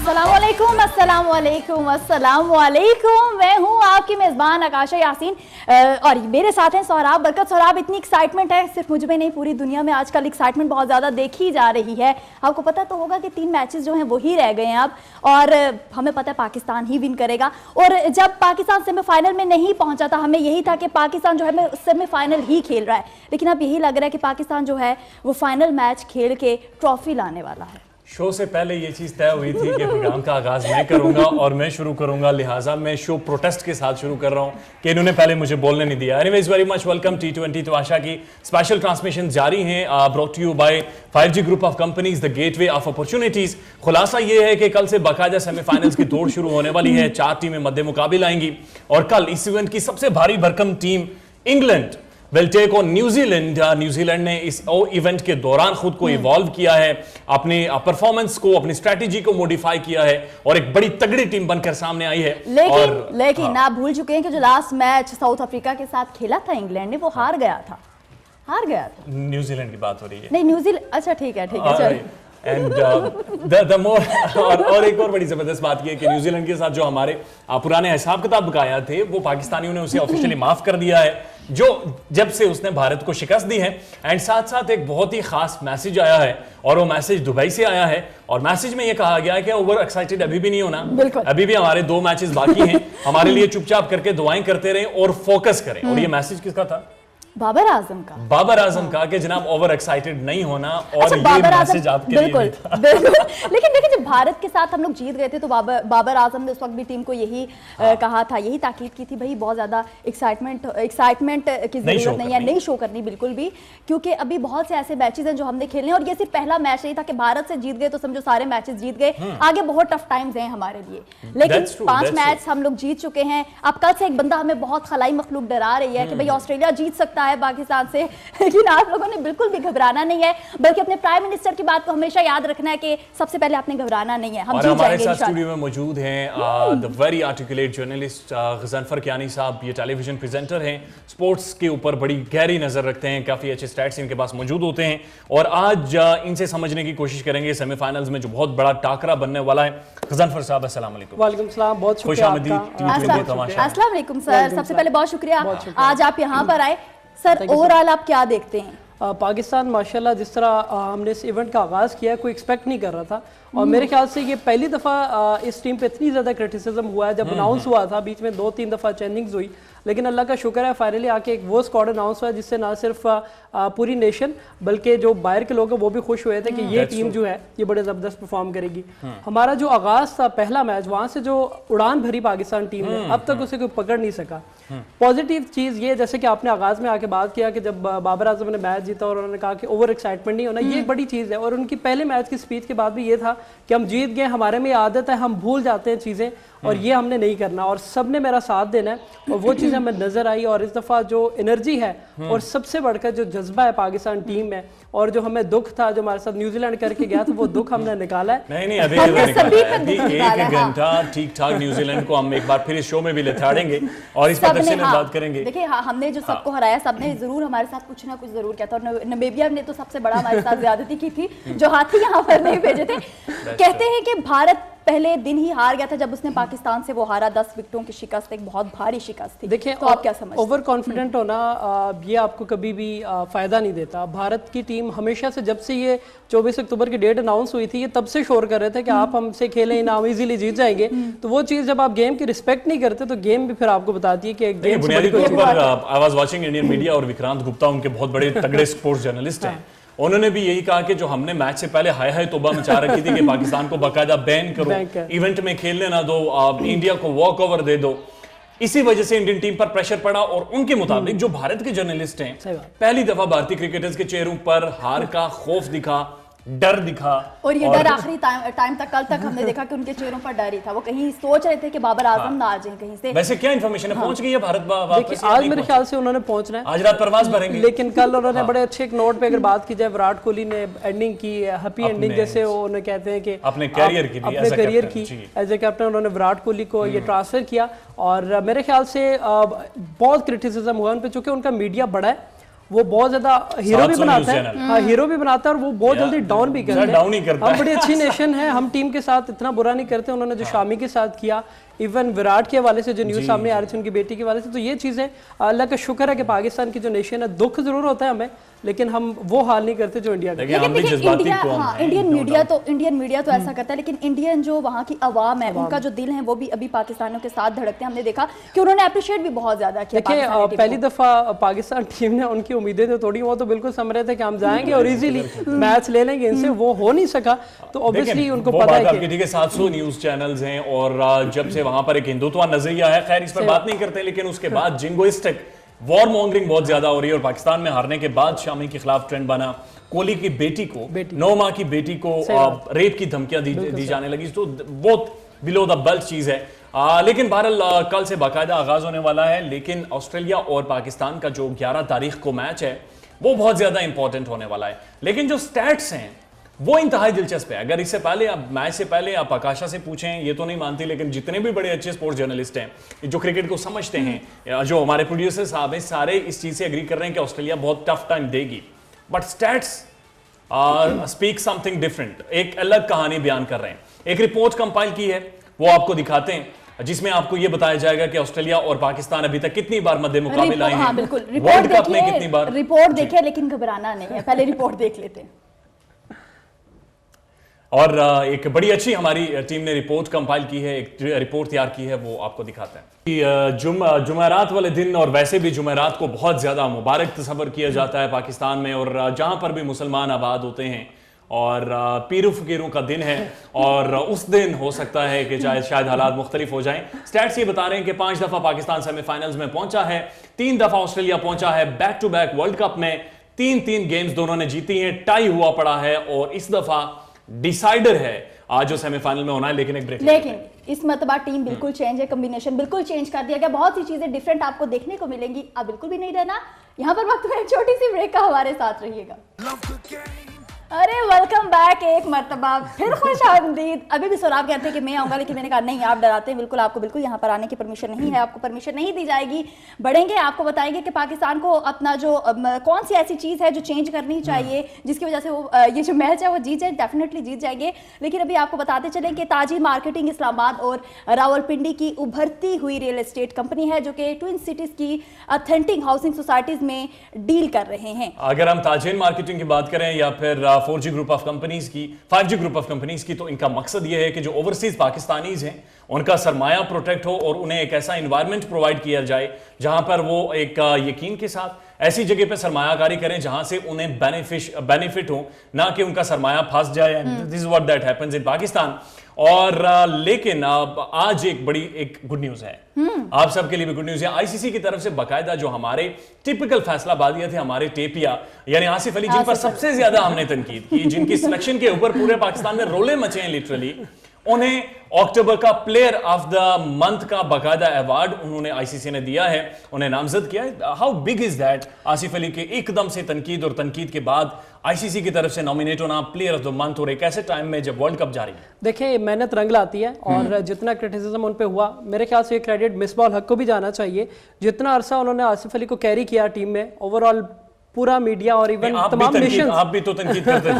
अस्सलामुअलैकुम अस्सलामुअलैकुम अस्सलामुअलैकुम। मैं हूँ आपकी मेज़बान आकाशा यासीन और मेरे साथ हैं सोहराब बरकत। सोहराब, इतनी एक्साइटमेंट है, सिर्फ मुझ में नहीं पूरी दुनिया में आजकल एक्साइटमेंट बहुत ज़्यादा देखी जा रही है। आपको पता तो होगा कि 3 मैचेस जो हैं वो ही रह गए हैं अब, और हमें पता है पाकिस्तान ही विन करेगा। और जब पाकिस्तान सेमीफाइनल में नहीं पहुंचा था, हमें यही था कि पाकिस्तान जो है सेमीफाइनल ही खेल रहा है, लेकिन अब यही लग रहा है कि पाकिस्तान जो है वो फाइनल मैच खेल के ट्रॉफी लाने वाला है। शो से पहले ये चीज़ तय हुई थी कि प्रोग्राम का आगाज़ मैं करूंगा और मैं शुरू करूंगा, लिहाजा मैं शो प्रोटेस्ट के साथ शुरू कर रहा हूं कि इन्होंने पहले मुझे बोलने नहीं दिया। Anyways, very much welcome. T20 तमाशा की स्पेशल ट्रांसमिशन जारी हैं, brought to you by 5G group of companies, the gateway of opportunities. खुलासा ये है कि कल से बाकायदा सेमीफाइनल्स की दौड़ शुरू होने वाली है। 4 टीमें मध्य मुकाबिल आएंगी और कल इस इवेंट की सबसे भारी भरकम team England will take on New Zealand. New Zealand ने इस इवेंट के दौरान खुद को इवॉल्व किया है, अपने परफॉर्मेंस को, अपनी स्ट्रेटजी को मॉडिफाई किया है और एक बड़ी तगड़ी टीम बनकर सामने आई है। लेकिन आप भूल चुके हैं कि जो लास्ट मैच साउथ अफ्रीका के साथ खेला था इंग्लैंड ने, वो हार गया था। न्यूजीलैंड की बात हो रही है। नहीं, न्यूजीलैंड, अच्छा ठीक है चलो। एंड द मोर और एक और बड़ी जबरदस्त बात यह कि न्यूजीलैंड के साथ जो हमारे पुराने हिसाब किताब बकाया थे, वो पाकिस्तानियों ने उसे ऑफिशियली माफ कर दिया है, जो जब से उसने भारत को शिकस्त दी है। एंड साथ साथ एक बहुत ही खास मैसेज आया है, और वो मैसेज दुबई से आया है, और मैसेज में ये कहा गया है कि ओवर एक्साइटेड अभी भी नहीं होना, अभी भी हमारे 2 मैचेस बाकी हैं, हमारे लिए चुपचाप करके दुआएं करते रहें और फोकस करें। और ये मैसेज किसका था? बाबर आजम का कि जनाब ओवर एक्साइटेड नहीं होना। और अच्छा, ये मैसेज आपके लिए था। बिल्कुल। लेकिन देखिए, जब भारत के साथ हम लोग जीत गए थे तो बाबर आजम ने उस वक्त भी टीम को यही कहा था, यही ताकीद की थी, भाई बहुत ज्यादा एक्साइटमेंट की जरूरत नहीं है, नहीं शो करनी बिल्कुल भी, क्योंकि अभी बहुत से ऐसे मैचेस हैं जो हमने खेलने हैं। और ये सिर्फ पहला मैच नहीं था कि भारत से जीत गए तो समझो सारे मैचेस जीत गए, आगे बहुत टफ टाइम्स हैं हमारे लिए। लेकिन 5 मैच हम लोग जीत चुके हैं। अब कल से एक बंदा हमें बहुत खलाई मखलूक डरा रही है कि भाई ऑस्ट्रेलिया जीत सकता है पाकिस्तान से, लेकिन आप लोगों ने बिल्कुल भी घबराना नहीं है, बल्कि अपने प्राइम मिनिस्टर की बात को हमेशा याद रखना है कि सबसे पहले आपने घबराना नहीं है। हम और हमारे साथ स्टूडियो में मौजूद हैं the very articulate journalist Ghazanfar Kiyani साहब। ये टेलीविजन प्रेजेंटर हैं, स्पोर्ट्स के ऊपर बड़ी गहरी नजर रखते हैं, काफी अच्छे स्टैट्स इनके पास मौजूद होते हैं, और आज इनसे समझने की कोशिश करेंगे सेमीफाइनल्स में जो बहुत बड़ा टाकरा बनने वाला है। गजनफर साहब, अस्सलाम वालेकुम। वालेकुम सलाम, बहुत खुशामदीद। अस्सलाम वालेकुम सर, सबसे पहले बहुत शुक्रिया आज आप यहाँ पर आए। सर, ओवरऑल आप क्या देखते हैं? पाकिस्तान माशाल्लाह जिस तरह हमने इस इवेंट का आगाज़ किया, कोई एक्सपेक्ट नहीं कर रहा था, और मेरे ख्याल से ये पहली दफ़ा इस टीम पे इतनी ज़्यादा क्रिटिसिज्म हुआ है। जब अनाउंस हुआ था, बीच में 2-3 दफ़ा चेंजिंग्स हुई, लेकिन अल्लाह का शुक्र है फाइनली आके एक वो स्क्वाड अनाउंस हुआ जिससे ना सिर्फ पूरी नेशन बल्कि जो बाहर के लोग हैं वो भी खुश हुए थे कि ये टीम जो है ये बड़े ज़बरदस्त परफॉर्म करेगी। हमारा जो आगाज़ था पहला मैच, वहाँ से जो उड़ान भरी पाकिस्तान टीम ने, अब तक उसे कोई पकड़ नहीं सका। पॉजिटिव चीज़ ये, जैसे कि आपने आगाज़ में आके बात किया कि जब बाबर आजम ने मैच जीता और उन्होंने कहा कि ओवर एक्साइटमेंट नहीं होना, ये एक बड़ी चीज़ है। और उनकी पहले मैच की स्पीच के बाद भी ये था कि हम जीत गए, हमारे में आदत है, हम भूल जाते हैं चीज़ें, और ये हमने नहीं करना, और सबने मेरा साथ देना है, और वो चीज़ हमें नजर आई। और इस दफ़ा जो एनर्जी है और सबसे बढ़कर जो जज्बा है पाकिस्तान टीम में, और जो हमें दुख था जो हमारे साथ न्यूजीलैंड करके गया था, वो दुख हमने निकाला है। नहीं अभी एक घंटा ठीक ठाक न्यूजीलैंड को हम एक बार फिर इस शो में भी लेथाड़ेंगे और इस पर तफसील में बात करेंगे। देखिए, हमने जो सबको हराया, सबने जरूर हमारे साथ कुछ ना कुछ जरूर किया था, और नमीबिया ने तो सबसे बड़ा हमारे साथ ज्यादती की थी, जो हाथी यहाँ पर नहीं भेजे थे। कहते हैं कि भारत पहले दिन ही हार गया था जब उसने पाकिस्तान से वो हारा, 10 विकेटों की शिकस्त, एक बहुत भारी शिकस्त थी। देखिए, तो आप क्या समझते हैं? ओवर कॉन्फिडेंट होना ये आपको कभी भी फायदा नहीं देता। भारत की टीम हमेशा से, जब से ये 24 अक्टूबर की डेट अनाउंस हुई थी, ये तब से शोर कर रहे थे कि आप हमसे खेलें ना, हम इजीली जीत जाएंगे। तो वो चीज़ जब आप गेम की रिस्पेक्ट नहीं करते तो गेम भी फिर आपको बताती है कि गेम बुनियादी तौर पर I was watching Indian media, और विक्रांत गुप्ता उनके बहुत बड़े तगड़े स्पोर्ट्स जर्नलिस्ट हैं, उन्होंने भी यही कहा कि जो हमने मैच से पहले हाय हाय तौबा मचा रखी थी कि पाकिस्तान को बाकायदा बैन करो, इवेंट में खेलने ना दो, इंडिया को वॉक ओवर दे दो, इसी वजह से इंडियन टीम पर प्रेशर पड़ा। और उनके मुताबिक जो भारत के जर्नलिस्ट हैं, पहली दफा भारतीय क्रिकेटर्स के चेहरों पर हार का खौफ दिखा, डर दिखा, और ये डर आखिरी टाइम तक, कल तक हमने देखा कि उनके चेहरों पर डर ही था। वो कहीं सोच रहे थे कि बाबर आजम ना आ जाए कहीं से। वैसे क्या इन्फॉर्मेशन है, पहुंच गई है भारत वापस? आज मेरे ख्याल से उन्होंने पहुंचना है, आज रात परवाज भरेंगे। लेकिन कल उन्होंने बड़े अच्छे एक नोट पे अगर बात की जाए, विराट कोहली ने एंडिंग की, हैप्पी एंडिंग जैसे उन्हें कहते हैं कि अपने करियर की एज ए कैप्टन उन्होंने विराट कोहली को ये ट्रांसफर किया। और मेरे ख्याल से बहुत क्रिटिसिज्म हुआ उन पर, चूंकि उनका मीडिया बड़ा है, वो बहुत ज्यादा हीरो भी 700 बनाता न्यूज़ है, हाँ हीरो भी बनाता है और वो बहुत जल्दी डाउन भी करता है। डाउन ही करता हम बड़ी अच्छी नेशन है, हम टीम के साथ इतना बुरा नहीं करते। उन्होंने जो शामी के साथ किया, इवन विराट के हवाले से जो न्यूज़ सामने आ रही थी उनकी बेटी के हवाले से, तो ये चीज़ें अल्लाह का शुक्र है कि पाकिस्तान की जो नेशन है, दुख जरूर होता है हमें, लेकिन हम वो हाल नहीं करते जो इंडिया देखिए हम भी जज्बाती कौम हैं, इंडियन मीडिया तो ऐसा करता है, लेकिन इंडियन जो वहाँ की आवाम है, उनका जो दिल है वो भी अभी पाकिस्तानियों के साथ धड़कते हैं। हमने देखा कि उन्होंने अप्रिशिएट भी बहुत ज्यादा किया। देखिए पहली दफा पाकिस्तान टीम ने उनकी उम्मीदें तो तोड़ी, वो तो बिल्कुल समझ रहे थे कि हम जाएंगे और इजीली मैच ले लेंगे इनसे, वो हो नहीं सका। तो ऑब्वियसली उनको पता है कि ठीक है 700 न्यूज चैनल्स हैं और जब से वहां पर एक हिंदुत्व नजरिया है, खैर इस पर बात नहीं करते, लेकिन उसके बाद जिंगोइस्टिक वॉर मॉन्गरिंग बहुत ज्यादा हो रही है और पाकिस्तान में हारने के बाद शामी के खिलाफ ट्रेंड बना, कोहली की बेटी को 9 माह की बेटी को रेप की धमकियां दी जाने लगी, तो बहुत बिलो द बेल्ट चीज है। लेकिन बहरहाल कल से बाकायदा आगाज होने वाला है, लेकिन ऑस्ट्रेलिया और पाकिस्तान का जो 11 तारीख को मैच है वो बहुत ज्यादा इंपॉर्टेंट होने वाला है। लेकिन जो स्टैट्स हैं वो इंतहाई दिलचस्प है। अगर इससे पहले आप मैच से पहले आप आकाशा से पूछें, ये तो नहीं मानती, लेकिन जितने भी बड़े अच्छे स्पोर्ट्स जर्नलिस्ट हैं जो क्रिकेट को समझते हैं, जो हमारे प्रोड्यूसर साहब हैं, सारे इस चीज से एग्री कर रहे हैं कि ऑस्ट्रेलिया बहुत टफ टाइम देगी। But stats speak something different, एक अलग कहानी बयान कर रहे हैं। एक रिपोर्ट कंपाइल की है, वो आपको दिखाते हैं, जिसमें आपको ये बताया जाएगा कि ऑस्ट्रेलिया और पाकिस्तान अभी तक कितनी बार मध्य मुकाबले आए हैं, वर्ल्ड कप में कितनी बार। रिपोर्ट देखिए, लेकिन घबराना नहीं है, पहले रिपोर्ट देख लेते हैं। और एक बड़ी अच्छी हमारी टीम ने रिपोर्ट कंपाइल की है, एक रिपोर्ट तैयार की है, वो आपको दिखाते हैं कि जुमेरात वाले दिन, और वैसे भी जुमेरात को बहुत ज्यादा मुबारक तस्वर किया जाता है पाकिस्तान में, और जहां पर भी मुसलमान आबाद होते हैं, और पीरू फकीरों का दिन है, और उस दिन हो सकता है कि शायद हालात मुख्तलिफ हो जाएं। स्टैट्स ये बता रहे हैं कि 5 दफा पाकिस्तान सेमीफाइनल्स में पहुंचा है, 3 दफा ऑस्ट्रेलिया पहुंचा है, back to back world cup में 3-3 गेम्स दोनों ने जीती हैं, टाई हुआ पड़ा है, और इस दफा डिसाइडर है आज जो सेमीफाइनल में होना है। लेकिन एक ब्रेक, लेकिन इस मतबा टीम बिल्कुल चेंज है, कॉम्बिनेशन बिल्कुल चेंज कर दिया गया, बहुत सी चीजें डिफरेंट आपको देखने को मिलेंगी। आप बिल्कुल भी नहीं रहना यहाँ पर, वक्त में छोटी सी ब्रेक का, हमारे साथ रहिएगा। अरे वेलकम बैक, एक मरतबा फिर खुश आमदीद। अभी भी सौराब कहते हैं कि मैं आऊंगा, लेकिन मैंने कहा नहीं, आप डराते हैं, बिल्कुल आपको बिल्कुल यहाँ पर आने की परमिशन नहीं है, आपको परमिशन नहीं दी जाएगी। बढ़ेंगे, आपको बताएंगे कि पाकिस्तान को अपना जो कौन सी ऐसी चीज़ है जो चेंज करनी चाहिए, जिसकी वजह से वो ये जो मैच है वो जीत जाए, डेफिनेटली जीत जाएंगे। लेकिन अभी आपको बताते चलें कि ताजी मार्केटिंग इस्लामाबाद और रावलपिंडी की उभरती हुई रियल एस्टेट कंपनी है, जो कि ट्विन सिटीज़ की अथेंटिक हाउसिंग सोसाइटीज़ में डील कर रहे हैं। अगर हम ताजीन मार्केटिंग की बात करें या फिर 4G ग्रुप ऑफ कंपनीज की, 5G ग्रुप ऑफ कंपनीज की, तो इनका मकसद यह है कि जो ओवरसीज पाकिस्तानीज हैं उनका सरमाया प्रोटेक्ट हो और उन्हें एक ऐसा एनवायरनमेंट प्रोवाइड किया जाए जहां पर वो एक यकीन के साथ ऐसी जगह पे सरमायाकारी करें जहां से उन्हें बेनिफिट हो, ना कि उनका सरमाया फंस जाए। This is what that happens in Pakistan. और लेकिन आज एक बड़ी एक गुड न्यूज है, आप सबके लिए भी गुड न्यूज है। आईसीसी की तरफ से बाकायदा जो हमारे टिपिकल फैसलाबादियां थे, हमारे टेपिया यानी आसिफ अली, जिन पर सबसे ज्यादा हमने तनकीद की, जिनकी सिलेक्शन के ऊपर पूरे पाकिस्तान में रोले मचे हैं लिटरली, उन्हें अक्टूबर का प्लेयर ऑफ द मंथ का बाकायदा अवार्ड उन्होंने आईसीसी ने दिया है, उन्हें नामजद किया है। How big is that? Asif Ali के एकदम से तनकीद और तनकीद के बाद आईसीसी की तरफ से नॉमिनेट होना प्लेयर ऑफ द मंथ, और एक ऐसे टाइम में जब वर्ल्ड कप जारी है। देखिए मेहनत रंग लाती है, और जितना क्रिटिसिज्म उन पे हुआ, मेरे ख्याल से ये क्रेडिट मिसबाह हक को भी जाना चाहिए। जितना अरसा उन्होंने आसिफ अली को कैरी किया टीम में, ओवरऑल पूरा मीडिया और इवन तमाम नेशन, आप भी तो तनकीद करते थे।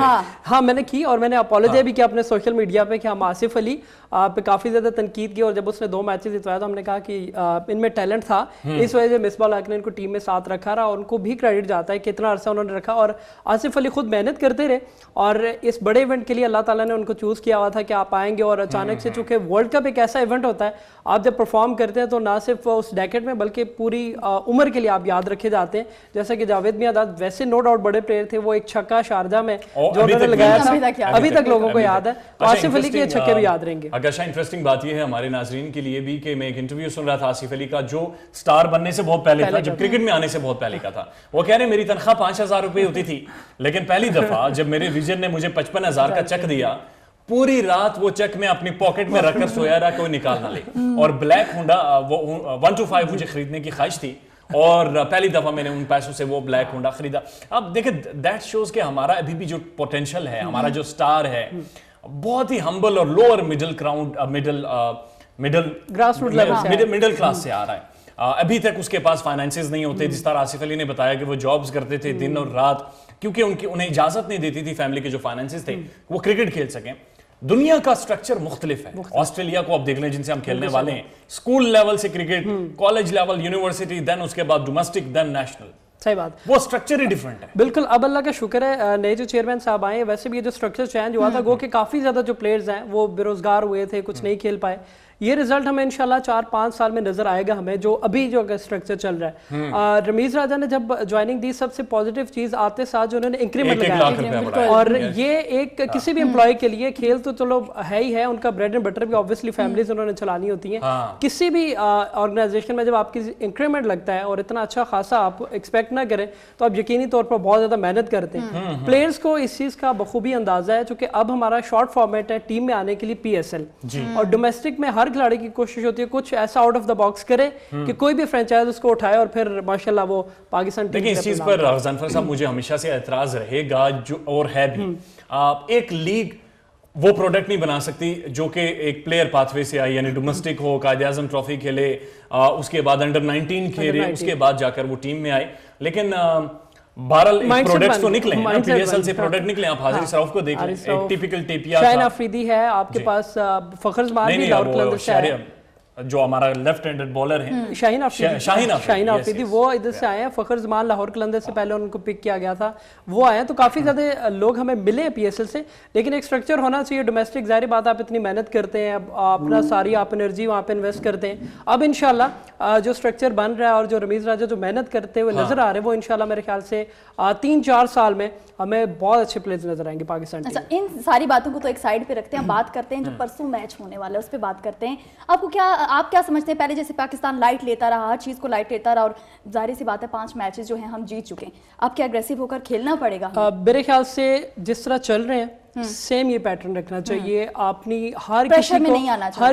हाँ मैंने की, और मैंने अपोलोजाइज भी किया अपने सोशल मीडिया पे कि हम आसिफ अली पे काफ़ी ज़्यादा तनकीद की, और जब उसने 2 मैचेस जितवाया तो हमने कहा कि इनमें टैलेंट था, इस वजह से मिसबाह हक ने इनको टीम में साथ रखा रहा, और उनको भी क्रेडिट जाता है कि इतना अरसा उन्होंने रखा। और आसिफ अली खुद मेहनत करते रहे, और इस बड़े इवेंट के लिए अल्लाह ताला ने उनको चूज़ किया हुआ था कि आप आएंगे, और अचानक से चूंकि वर्ल्ड कप एक ऐसा इवेंट होता है, आप जब परफॉर्म करते हैं तो ना सिर्फ उस डेकेड में बल्कि पूरी उम्र के लिए आप याद रखे जाते हैं। जैसा कि जावेद मियादाद वैसे नो डाउट बड़े प्लेयर थे, वो एक छक्का शारजा में जो उन्होंने लगाया था, अभी तक लोगों को याद है। आसिफ अली के छक्के भी याद रहेंगे। अच्छा, इंटरेस्टिंग बात यह है हमारे नाजरीन के लिए भी कि मैं एक इंटरव्यू सुन रहा था आसिफ अली का, जो स्टार बनने से बहुत पहले था, जब क्रिकेट में आने से बहुत पहले का था। वो कह रहे मेरी तनख्वाह 5,000 रुपए होती थी, लेकिन पहली दफा जब मेरे विजन ने मुझे 55,000 का चेक दिया, पूरी रात वो चेक में अपनी पॉकेट में रखकर सोया रहा, कोई निकाल ना ले। और ब्लैक होंडा 125 मुझे खरीदने की ख्वाहिश थी, और पहली दफा मैंने उन पैसों से वो ब्लैक होंडा खरीदा। अब देखिए, दैट शोज कि हमारा अभी भी जो पोटेंशियल है, हमारा जो स्टार है, बहुत ही हम्बल और लोअर मिडिल क्लास से आ रहा है। अभी तक उसके पास फाइनेंसेस नहीं होते, जिस तरह आसिफ अली ने बताया कि वो जॉब्स करते थे दिन और रात, क्योंकि उन्हें इजाजत नहीं देती थी फैमिली के जो फाइनेंसेस थे वो क्रिकेट खेल सकें। दुनिया का स्ट्रक्चर मुख्तलिफ है। ऑस्ट्रेलिया को आप देख लें जिनसे हम खेलने वाले हैं, स्कूल लेवल से cricket, college level, university, then उसके बाद डोमेस्टिक, देन नेशनल। सही बात, वो स्ट्रक्चर ही डिफरेंट है। बिल्कुल। अब अल्लाह का शुक्र है नए जो चेयरमैन साहब आए, वैसे भी ये जो स्ट्रक्चर चेंज हुआ था, गो के काफी ज्यादा जो प्लेयर्स हैं वो बेरोजगार हुए थे, कुछ नहीं खेल पाए। ये रिजल्ट हमें इंशाल्लाह 4-5 साल में नजर आएगा हमें, जो अभी जो स्ट्रक्चर चल रहा है। रमीज राजा ने जब ज्वाइनिंग दी, सबसे पॉजिटिव चीज आते साथ जो उन्होंने इंक्रीमेंट लगाया, और ये एक किसी भी एम्प्लॉय के लिए खेल तो चलो है ही है, उनका ब्रेड एंड बटर भी ऑब्वियसली फैमिलीज उन्होंने चलानी होती है। किसी भी ऑर्गेनाइजेशन में जब आपकी इंक्रीमेंट लगता है और इतना अच्छा खासा आप एक्सपेक्ट ना करें, तो आप यकीनी तौर पर बहुत ज्यादा मेहनत करते हैं। प्लेयर्स को इस चीज का बखूबी अंदाजा है, चूंकि अब हमारा शॉर्ट फॉर्मेट है टीम में आने के लिए PSL, और डोमेस्टिक में हर खिलाड़ी की कोशिश होती है कुछ ऐसा आउट ऑफ द बॉक्स करे कि कोई भी फ्रेंचाइज उसको उठाए और फिर माशाल्लाह वो पाकिस्तान टीम। देखिए इस चीज पर जानफर साहब मुझे हमेशा से एतराज रहेगा, जो और है भी, एक लीग वो प्रोडक्ट नहीं बना सकती जो कि एक प्लेयर पाथवे से आई, यानी डोमेस्टिक हो, कायदे आजम ट्रॉफी खेले, उसके बाद अंडर 19 खेले, उसके बाद जाकर वो टीम में आए। लेकिन बहरहाल प्रोडक्ट्स तो निकले हैं, PSL से प्रोडक्ट निकले। आप हाजिर सराफ को देख लें, एक टिपिकल टेपिया, शाहीन अफरीदी है आपके पास, फखर जमान भी लाहौर कलंदर से है, जो हमारा लेफ्ट हैंडेड बॉलर हैं, शाहीन अफरीदी, वो इधर से आए हैं। फखर जमान लाहौर कलंदर से पहले उनको पिक किया गया था, वो आए हैं। तो काफी ज्यादा लोग हमें मिले हैं PSL से, लेकिन एक स्ट्रक्चर होना चाहिए। डोमेस्टिक जाहिर बात, आप इतनी मेहनत करते हैं, अपना सारी आप एनर्जी वहाँ पे इन्वेस्ट करते हैं। अब इंशाल्लाह जो स्ट्रक्चर बन रहा है और जो रमीज राजा जो मेहनत करते हुए नजर आ रहे हैं, वो इंशाल्लाह मेरे ख्याल से 3-4 साल में हमें बहुत अच्छे प्लेयर्स नजर आएंगे पाकिस्तान। अच्छा, इन सारी बातों को तो एक साइड पे रखते हैं, बात करते हैं जो परसों मैच होने वाला है उस पर बात करते हैं। आप क्या समझते हैं, पहले जैसे पाकिस्तान लाइट लेता रहा, हर चीज को लाइट लेता रहा, और जाहिर सी बात है 5 मैचेस जो हैं हम जीत चुके हैं, अब क्या अग्रेसिव होकर खेलना पड़ेगा? मेरे ख्याल से जिस तरह चल रहे हैं सेम ये पैटर्न रखना चाहिए। अपनी हर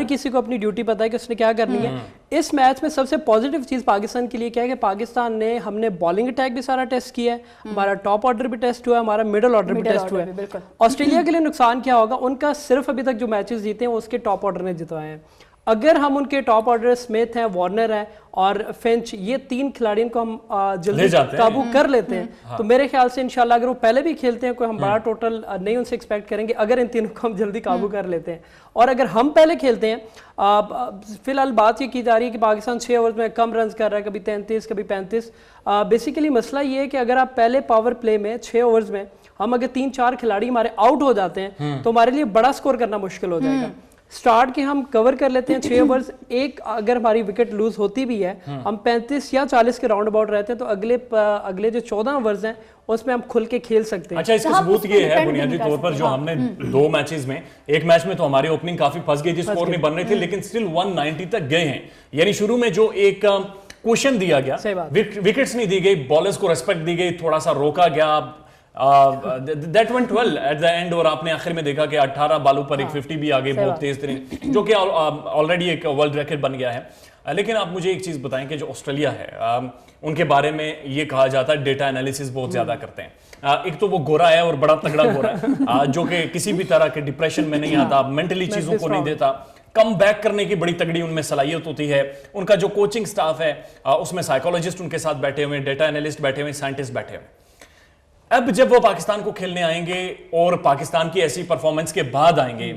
किसी को अपनी ड्यूटी पता है कि उसने क्या करनी है। इस मैच में सबसे पॉजिटिव चीज पाकिस्तान के लिए क्या है कि पाकिस्तान ने, हमने बॉलिंग अटैक भी सारा टेस्ट किया है, हमारा टॉप ऑर्डर भी टेस्ट हुआ है, हमारा मिडिल ऑर्डर भी टेस्ट हुआ है। ऑस्ट्रेलिया के लिए नुकसान क्या होगा, उनका सिर्फ अभी तक जो मैचेस जीते हैं उसके टॉप ऑर्डर ने जितवाए हैं। अगर हम उनके टॉप ऑर्डर स्मिथ हैं, वार्नर है और फिंच, ये 3 खिलाड़ियों को हम जल्दी काबू कर लेते हैं, तो मेरे ख्याल से इंशाल्लाह अगर वो पहले भी खेलते हैं, कोई हम बड़ा टोटल नहीं उनसे एक्सपेक्ट करेंगे, अगर इन तीनों को हम जल्दी काबू कर लेते हैं। और अगर हम पहले खेलते हैं, फिलहाल बात ये की जा रही है कि पाकिस्तान 6 ओवर में कम रन कर रहा है, कभी 33 कभी 35। बेसिकली मसला ये है कि अगर आप पहले पावर प्ले में 6 ओवर्स में हम अगर 3-4 खिलाड़ी हमारे आउट हो जाते हैं, तो हमारे लिए बड़ा स्कोर करना मुश्किल हो जाएगा। स्टार्ट के हम कवर कर लेते हैं 6 ओवर्स, एक अगर हमारी विकेट लूज होती भी है, हम 35 या 40 के राउंड अबाउट रहते हैं, तो अगले जो 14 ओवर्स हैं उसमें हम खुल के खेल सकते हैं। अच्छा, इसका सबूत ये है बुनियादी तौर पर जो हमने 2 मैचेस में, एक मैच में तो हमारी ओपनिंग काफी फंस गई थी, स्कोर नहीं बन रहे थे, लेकिन स्टिल 190 तक गए हैं। यानी शुरू में जो एक क्वेश्चन दिया गया, विकेट्स नहीं दी गई, बॉलर्स को रेस्पेक्ट दी गई, थोड़ा सा रोका गया, that went well at the end, और आपने आखिर में देखा कि 18 बालों पर एक 50 भी आ गई, बहुत तेज तरीन, जो कि ऑलरेडी एक वर्ल्ड रिकॉर्ड बन गया है। लेकिन आप मुझे एक चीज बताएं कि जो ऑस्ट्रेलिया है, उनके बारे में ये कहा जाता है डेटा एनालिसिस बहुत ज्यादा करते हैं। एक तो वो गोरा है और बड़ा तगड़ा गोरा है, जो कि किसी भी तरह के डिप्रेशन में नहीं आता, मेंटली चीजों को नहीं देता, कम बैक करने की बड़ी तगड़ी उनमें सलाहियत होती है। उनका जो कोचिंग स्टाफ है उसमें साइकोलॉजिस्ट उनके साथ बैठे हुए, डेटा एनालिस्ट बैठे हुए, साइंटिस्ट बैठे हुए। अब जब वो पाकिस्तान को खेलने आएंगे और पाकिस्तान की ऐसी परफॉर्मेंस के बाद आएंगे,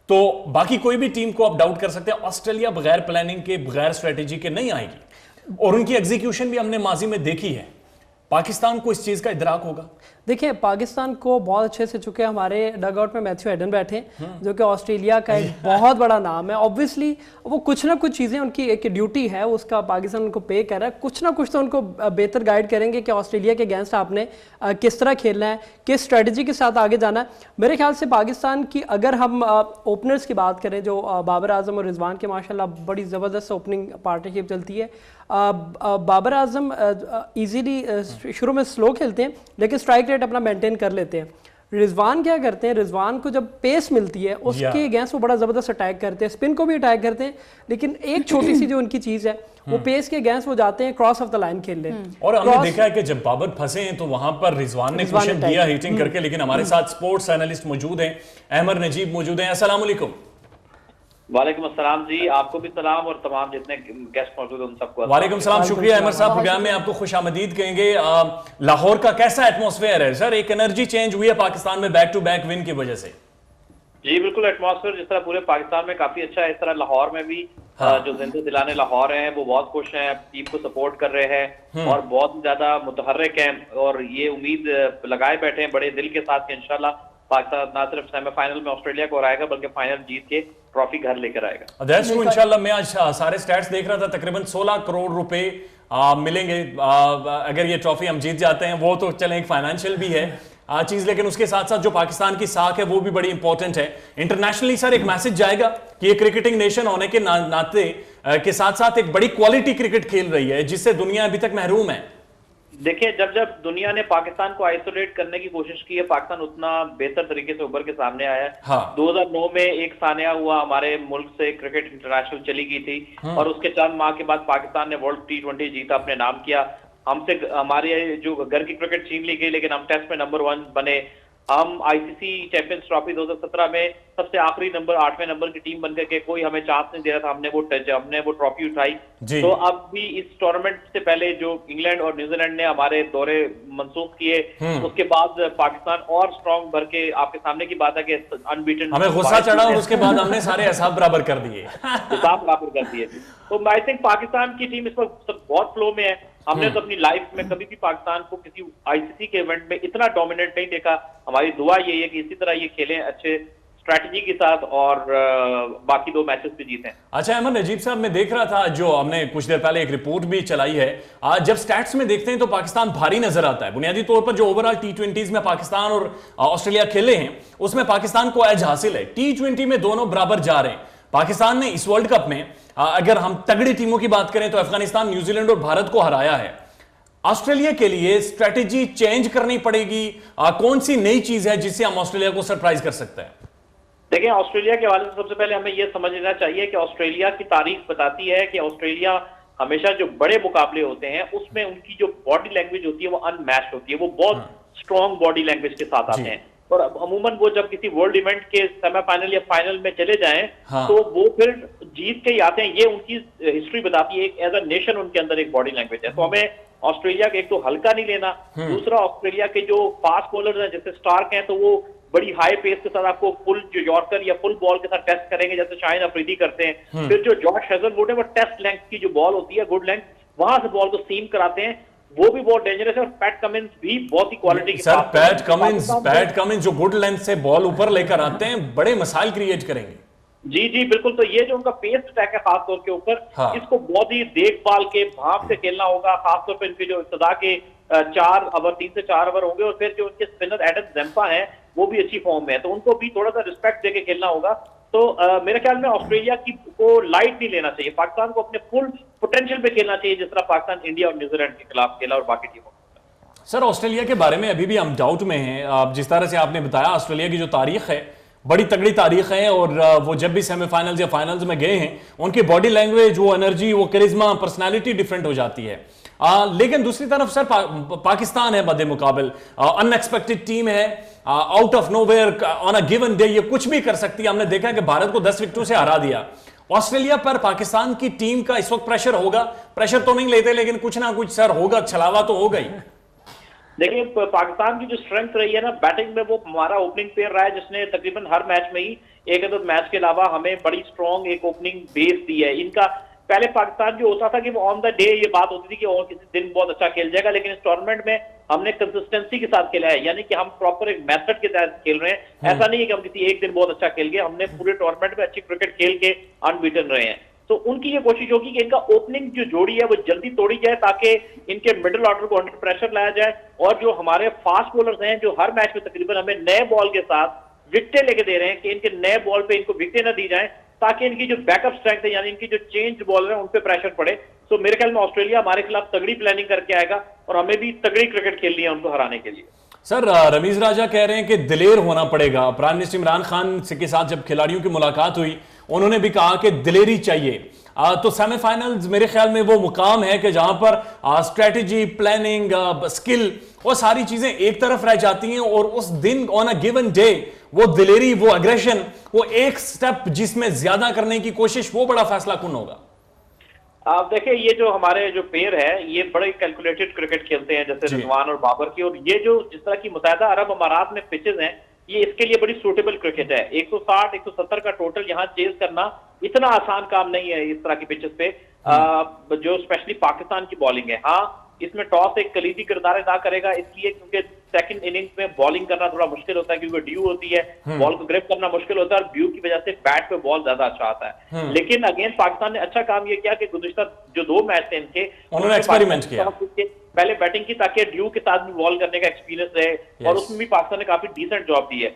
तो बाकी कोई भी टीम को आप डाउट कर सकते हैं, ऑस्ट्रेलिया बगैर प्लानिंग के, बगैर स्ट्रेटेजी के नहीं आएगी, और उनकी एग्जीक्यूशन भी हमने माजी में देखी है। पाकिस्तान को इस चीज का इदराक होगा। देखिए, पाकिस्तान को बहुत अच्छे से, चुके हमारे डगआउट में मैथ्यू हेडन बैठे, जो कि ऑस्ट्रेलिया का एक बहुत बड़ा नाम है। ऑब्वियसली वो कुछ ना कुछ चीज़ें, उनकी एक ड्यूटी है, उसका पाकिस्तान उनको पे कर रहा है, कुछ ना कुछ तो उनको बेहतर गाइड करेंगे कि ऑस्ट्रेलिया के अगेंस्ट आपने किस तरह खेलना है, किस स्ट्रेटजी के साथ आगे जाना है। मेरे ख्याल से पाकिस्तान की, अगर हम ओपनर्स की बात करें, जो बाबर आजम और रिजवान के माशाल्लाह बड़ी ज़बरदस्त ओपनिंग पार्टनरशिप चलती है। बाबर आजम इजीली शुरू में स्लो खेलते हैं, लेकिन स्ट्राइक रेट अपना मेंटेन कर लेते हैं। रिजवान क्या करते हैं, रिजवान को जब पेस मिलती है उसके अगेंस्ट वो बड़ा जबरदस्त अटैक करते हैं, स्पिन को भी अटैक करते हैं, लेकिन एक छोटी सी जो उनकी चीज है, वो पेस के अगेंस्ट वो जाते हैं क्रॉस ऑफ द लाइन खेलने। और हमने देखा है कि जब बाबर फंसे हैं तो वहां पर रिजवान ने क्वेश्चन दिया हिटिंग करके। लेकिन हमारे साथ स्पोर्ट्स एनालिस्ट मौजूद हैं, अहमद नजीब मौजूद हैं। अस्सलाम वालेकुम। वालेकुम अस्सलाम जी, आपको भी सलाम और तमाम जितने गेस्ट मौजूद हैं उन सबको वालेकुम सलाम, शुक्रिया अहमद साहब, प्रोग्राम में आपको खुश आमदीद कहेंगे। लाहौर का कैसा एटमॉस्फेयर है सर? एक एनर्जी चेंज हुई है पाकिस्तान में बैक टू बैक विन की वजह से। जी बिल्कुल, एटमॉस्फेयर जिस तरह पूरे पाकिस्तान में काफी अच्छा है, इस तरह लाहौर में भी जो जिंदगी दिलाने लाहौर हैं वो बहुत खुश हैं, टीम को सपोर्ट कर रहे हैं और बहुत ज्यादा मुतहर्रिक हैं और ये उम्मीद लगाए बैठे हैं बड़े दिल के साथ कि इंशाल्लाह पाकिस्तान ना सिर्फ सेमीफाइनल में ऑस्ट्रेलिया को हराएगा बल्कि फाइनल जीत के ट्रॉफी घर लेकर आएगा। दैट्स ट्रू इंशाल्लाह। मैं आज सारे स्टैट्स देख रहा था, तकरीबन 16 करोड़ रुपए मिलेंगे अगर ये ट्रॉफी हम जीत जाते हैं। वो तो चलें एक फाइनेंशियल भी है चीज, लेकिन उसके साथ साथ जो पाकिस्तान की साख है वो भी बड़ी इंपॉर्टेंट है। इंटरनेशनली सर एक मैसेज जाएगा कि ये क्रिकेटिंग नेशन होने के नाते के साथ साथ एक बड़ी क्वालिटी क्रिकेट खेल रही है जिससे दुनिया अभी तक महरूम है। देखिए, जब जब दुनिया ने पाकिस्तान को आइसोलेट करने की कोशिश की है, पाकिस्तान उतना बेहतर तरीके से उभर के सामने आया है। हाँ। 2009 में एक सानिया हुआ, हमारे मुल्क से क्रिकेट इंटरनेशनल चली गई थी और उसके चंद माह के बाद पाकिस्तान ने वर्ल्ड T20 जीता, अपने नाम किया। हमसे हमारे जो घर की क्रिकेट छीन ली गई, लेकिन हम टेस्ट में नंबर 1 बने। हम आईसीसी चैंपियंस ट्रॉफी 2017 में सबसे आखिरी नंबर 8वें नंबर की टीम बनकर के कोई हमें चांस नहीं दे रहा था, हमने वो ट्रॉफी उठाई। तो अब भी इस टूर्नामेंट से पहले जो इंग्लैंड और न्यूजीलैंड ने हमारे दौरे मंसूख किए, उसके बाद पाकिस्तान और स्ट्रॉन्ग भर के आपके सामने की बात है कि अनबीटन, हमें गुस्सा चढ़ा और उसके बाद हमने सारे हिसाब बराबर कर दिए। हिसाब बराबर कर दिए। तो आई थिंक पाकिस्तान की टीम इस वक्त बहुत फ्लो में है। हमने तो अपनी लाइफ में कभी भी पाकिस्तान को किसी आईसीसी के इवेंट में इतना डोमिनेट नहीं देखा। हमारी दुआ यही है कि इसी तरह ये खेलें अच्छे स्ट्रैटेजी के साथ और बाकी 2 मैचेस भी जीतें। अच्छा अहमद नजीब साहब, मैं देख रहा था जो हमने कुछ देर पहले एक रिपोर्ट भी चलाई है, आज जब स्टैट्स में देखते हैं तो पाकिस्तान भारी नजर आता है। बुनियादी तौर पर जो ओवरऑल T20s में पाकिस्तान और ऑस्ट्रेलिया खेले हैं उसमें पाकिस्तान को एज हासिल है। T20 में दोनों बराबर जा रहे हैं। पाकिस्तान ने इस वर्ल्ड कप में अगर हम तगड़ी टीमों की बात करें तो अफगानिस्तान, न्यूजीलैंड और भारत को हराया है। ऑस्ट्रेलिया के लिए स्ट्रेटेजी चेंज करनी पड़ेगी, कौन सी नई चीज है जिससे हम ऑस्ट्रेलिया को सरप्राइज कर सकते हैं? देखिए, ऑस्ट्रेलिया के हवाले से सबसे पहले हमें यह समझ लेना चाहिए कि ऑस्ट्रेलिया की तारीख बताती है कि ऑस्ट्रेलिया हमेशा जो बड़े मुकाबले होते हैं उसमें उनकी जो बॉडी लैंग्वेज होती है वो अनमैच्ड होती है। वो बहुत स्ट्रॉन्ग बॉडी लैंग्वेज के साथ आते हैं और अमूमन वो जब किसी वर्ल्ड इवेंट के सेमीफाइनल या फाइनल में चले जाएं तो वो फिर जीत के ही आते हैं। ये उनकी हिस्ट्री बताती है, एक एज अ नेशन उनके अंदर एक बॉडी लैंग्वेज है। तो हमें ऑस्ट्रेलिया के एक तो हल्का नहीं लेना, दूसरा ऑस्ट्रेलिया के जो फास्ट बॉलर्स हैं जैसे स्टार्क हैं तो वो बड़ी हाई पेस के साथ आपको फुल जो यॉर्कर या फुल बॉल के साथ टेस्ट करेंगे जैसे शाहिन अफरीदी करते हैं। फिर जो जॉश हेजलवुड है वो टेस्ट लेंथ की जो बॉल होती है, गुड लेंथ, वहां से बॉल को सीम कराते हैं, वो भी बहुत डेंजरस है। और पैट कमिंस भी बहुत ही क्वालिटी के साथ, पैट कमिंस जो गुड लेंथ से बॉल ऊपर लेकर आते हैं बड़े मसाइल क्रिएट करेंगे। जी जी बिल्कुल। तो ये जो उनका पेस अटैक है खासतौर के ऊपर, इसको बहुत ही देखभाल के भाप से खेलना होगा। खासतौर पर इनके जो इब्तिदा के 3 से 4 ओवर होंगे और फिर जो उनके स्पिनर एडम ज़ेम्पा हैं वो भी अच्छी फॉर्म में है, तो उनको भी थोड़ा सा रिस्पेक्ट देके खेलना होगा। तो मेरे ख्याल में ऑस्ट्रेलिया को लाइट नहीं लेना चाहिए, पाकिस्तान को अपने फुल पोटेंशियल पे खेलना चाहिए जिस तरह पाकिस्तान इंडिया और न्यूजीलैंड के खिलाफ खेला और बाकी टीमों। सर ऑस्ट्रेलिया के बारे में अभी भी हम डाउट में हैं। जिस तरह से आपने बताया ऑस्ट्रेलिया की जो तारीख है बड़ी तगड़ी तारीख है और वो जब भी सेमीफाइनल्स या फाइनल्स में गए हैं उनकी बॉडी लैंग्वेज, वो एनर्जी, वो करिश्मा, पर्सनालिटी डिफरेंट हो जाती है। लेकिन दूसरी तरफ सर पाकिस्तान है मद्दे मुकाबल, अनएक्सपेक्टेड टीम है, out of nowhere on a given day ये कुछ भी कर सकती है। हमने देखा कि भारत को 10 विकेटों से हरा दिया। ऑस्ट्रेलिया पर पाकिस्तान की टीम का इस वक्त प्रेशर होगा, प्रेशर तो नहीं लेते लेकिन कुछ ना कुछ सर होगा, छलावा तो होगा ही। देखिए, पाकिस्तान की जो स्ट्रेंथ रही है ना बैटिंग में, वो हमारा ओपनिंग पेयर रहा है जिसने तकरीबन हर मैच में ही एक आध मैच के अलावा हमें बड़ी स्ट्रॉन्ग एक ओपनिंग बेस दी है। इनका पहले पाकिस्तान जो होता था कि वो ऑन द डे ये बात होती थी कि और किसी दिन बहुत अच्छा खेल जाएगा, लेकिन इस टूर्नामेंट में हमने कंसिस्टेंसी के साथ खेला है, यानी कि हम प्रॉपर एक मेथड के तहत खेल रहे हैं। ऐसा नहीं है कि हम किसी एक दिन बहुत अच्छा खेल गए, हमने पूरे टूर्नामेंट में अच्छी क्रिकेट खेल के अनबीटन रहे हैं। तो उनकी ये कोशिश होगी कि इनका ओपनिंग जो जोड़ी है वो जल्दी तोड़ी जाए ताकि इनके मिडिल ऑर्डर को अंडर प्रेशर लाया जाए। और जो हमारे फास्ट बॉलर्स हैं जो हर मैच में तकरीबन हमें नए बॉल के साथ विकेटें लेके दे रहे हैं कि इनके नए बॉल पे इनको विकेटें ना दी जाए ताकि इनकी जो बैकअप स्ट्रेंथ है यानी इनकी जो चेंज बॉलर है उन पे प्रेशर पड़े। तो मेरे ख्याल में ऑस्ट्रेलिया हमारे खिलाफ तगड़ी प्लानिंग करके आएगा और हमें भी तगड़ी क्रिकेट खेलनी है उनको हराने के लिए। सर रमीज राजा कह रहे हैं कि दिलेर होना पड़ेगा। प्राइम मिनिस्टर इमरान खान के साथ जब खिलाड़ियों की मुलाकात हुई उन्होंने भी कहा कि दिलेरी चाहिए। तो सेमीफाइनल्स मेरे ख्याल में वो मुकाम है कि जहां पर स्ट्रेटेजी, प्लानिंग, स्किल वो सारी चीजें एक तरफ रह जाती हैं और उस दिन ऑन अ गिवन डे वो दिलेरी, वो एग्रेशन, वो एक स्टेप जिसमें ज्यादा करने की कोशिश, वो बड़ा फैसला कुन होगा। आप देखिए, ये जो हमारे जो पेयर है ये बड़े कैलकुलेटेड क्रिकेट खेलते हैं, जैसे रिजवान और बाबर की, और ये जो जिस तरह की मुत्तहिदा अरब अमारात में पिचेस हैं, ये इसके लिए बड़ी सूटेबल क्रिकेट है। 160 170 का टोटल यहाँ चेज करना इतना आसान काम नहीं है इस तरह की पिचेस पे, जो स्पेशली पाकिस्तान की बॉलिंग है। हाँ, इसमें टॉस एक कलीदी किरदार अदा करेगा, इसलिए क्योंकि सेकंड इनिंग्स में बॉलिंग करना थोड़ा मुश्किल होता है, क्योंकि ड्यू होती है, बॉल को ग्रिप करना मुश्किल होता है, और ड्यू की वजह से बैट पे बॉल ज्यादा अच्छा आता है। लेकिन अगेन पाकिस्तान ने अच्छा काम ये किया कि गुज़िश्ता जो 2 मैच थे इनके, उन्होंने एक्सपेरिमेंट किया, पहले बैटिंग की, ताकि ड्यू के साथ भी बॉल करने का एक्सपीरियंस रहे, और उसमें भी पाकिस्तान ने काफी डिसेंट जॉब दी है।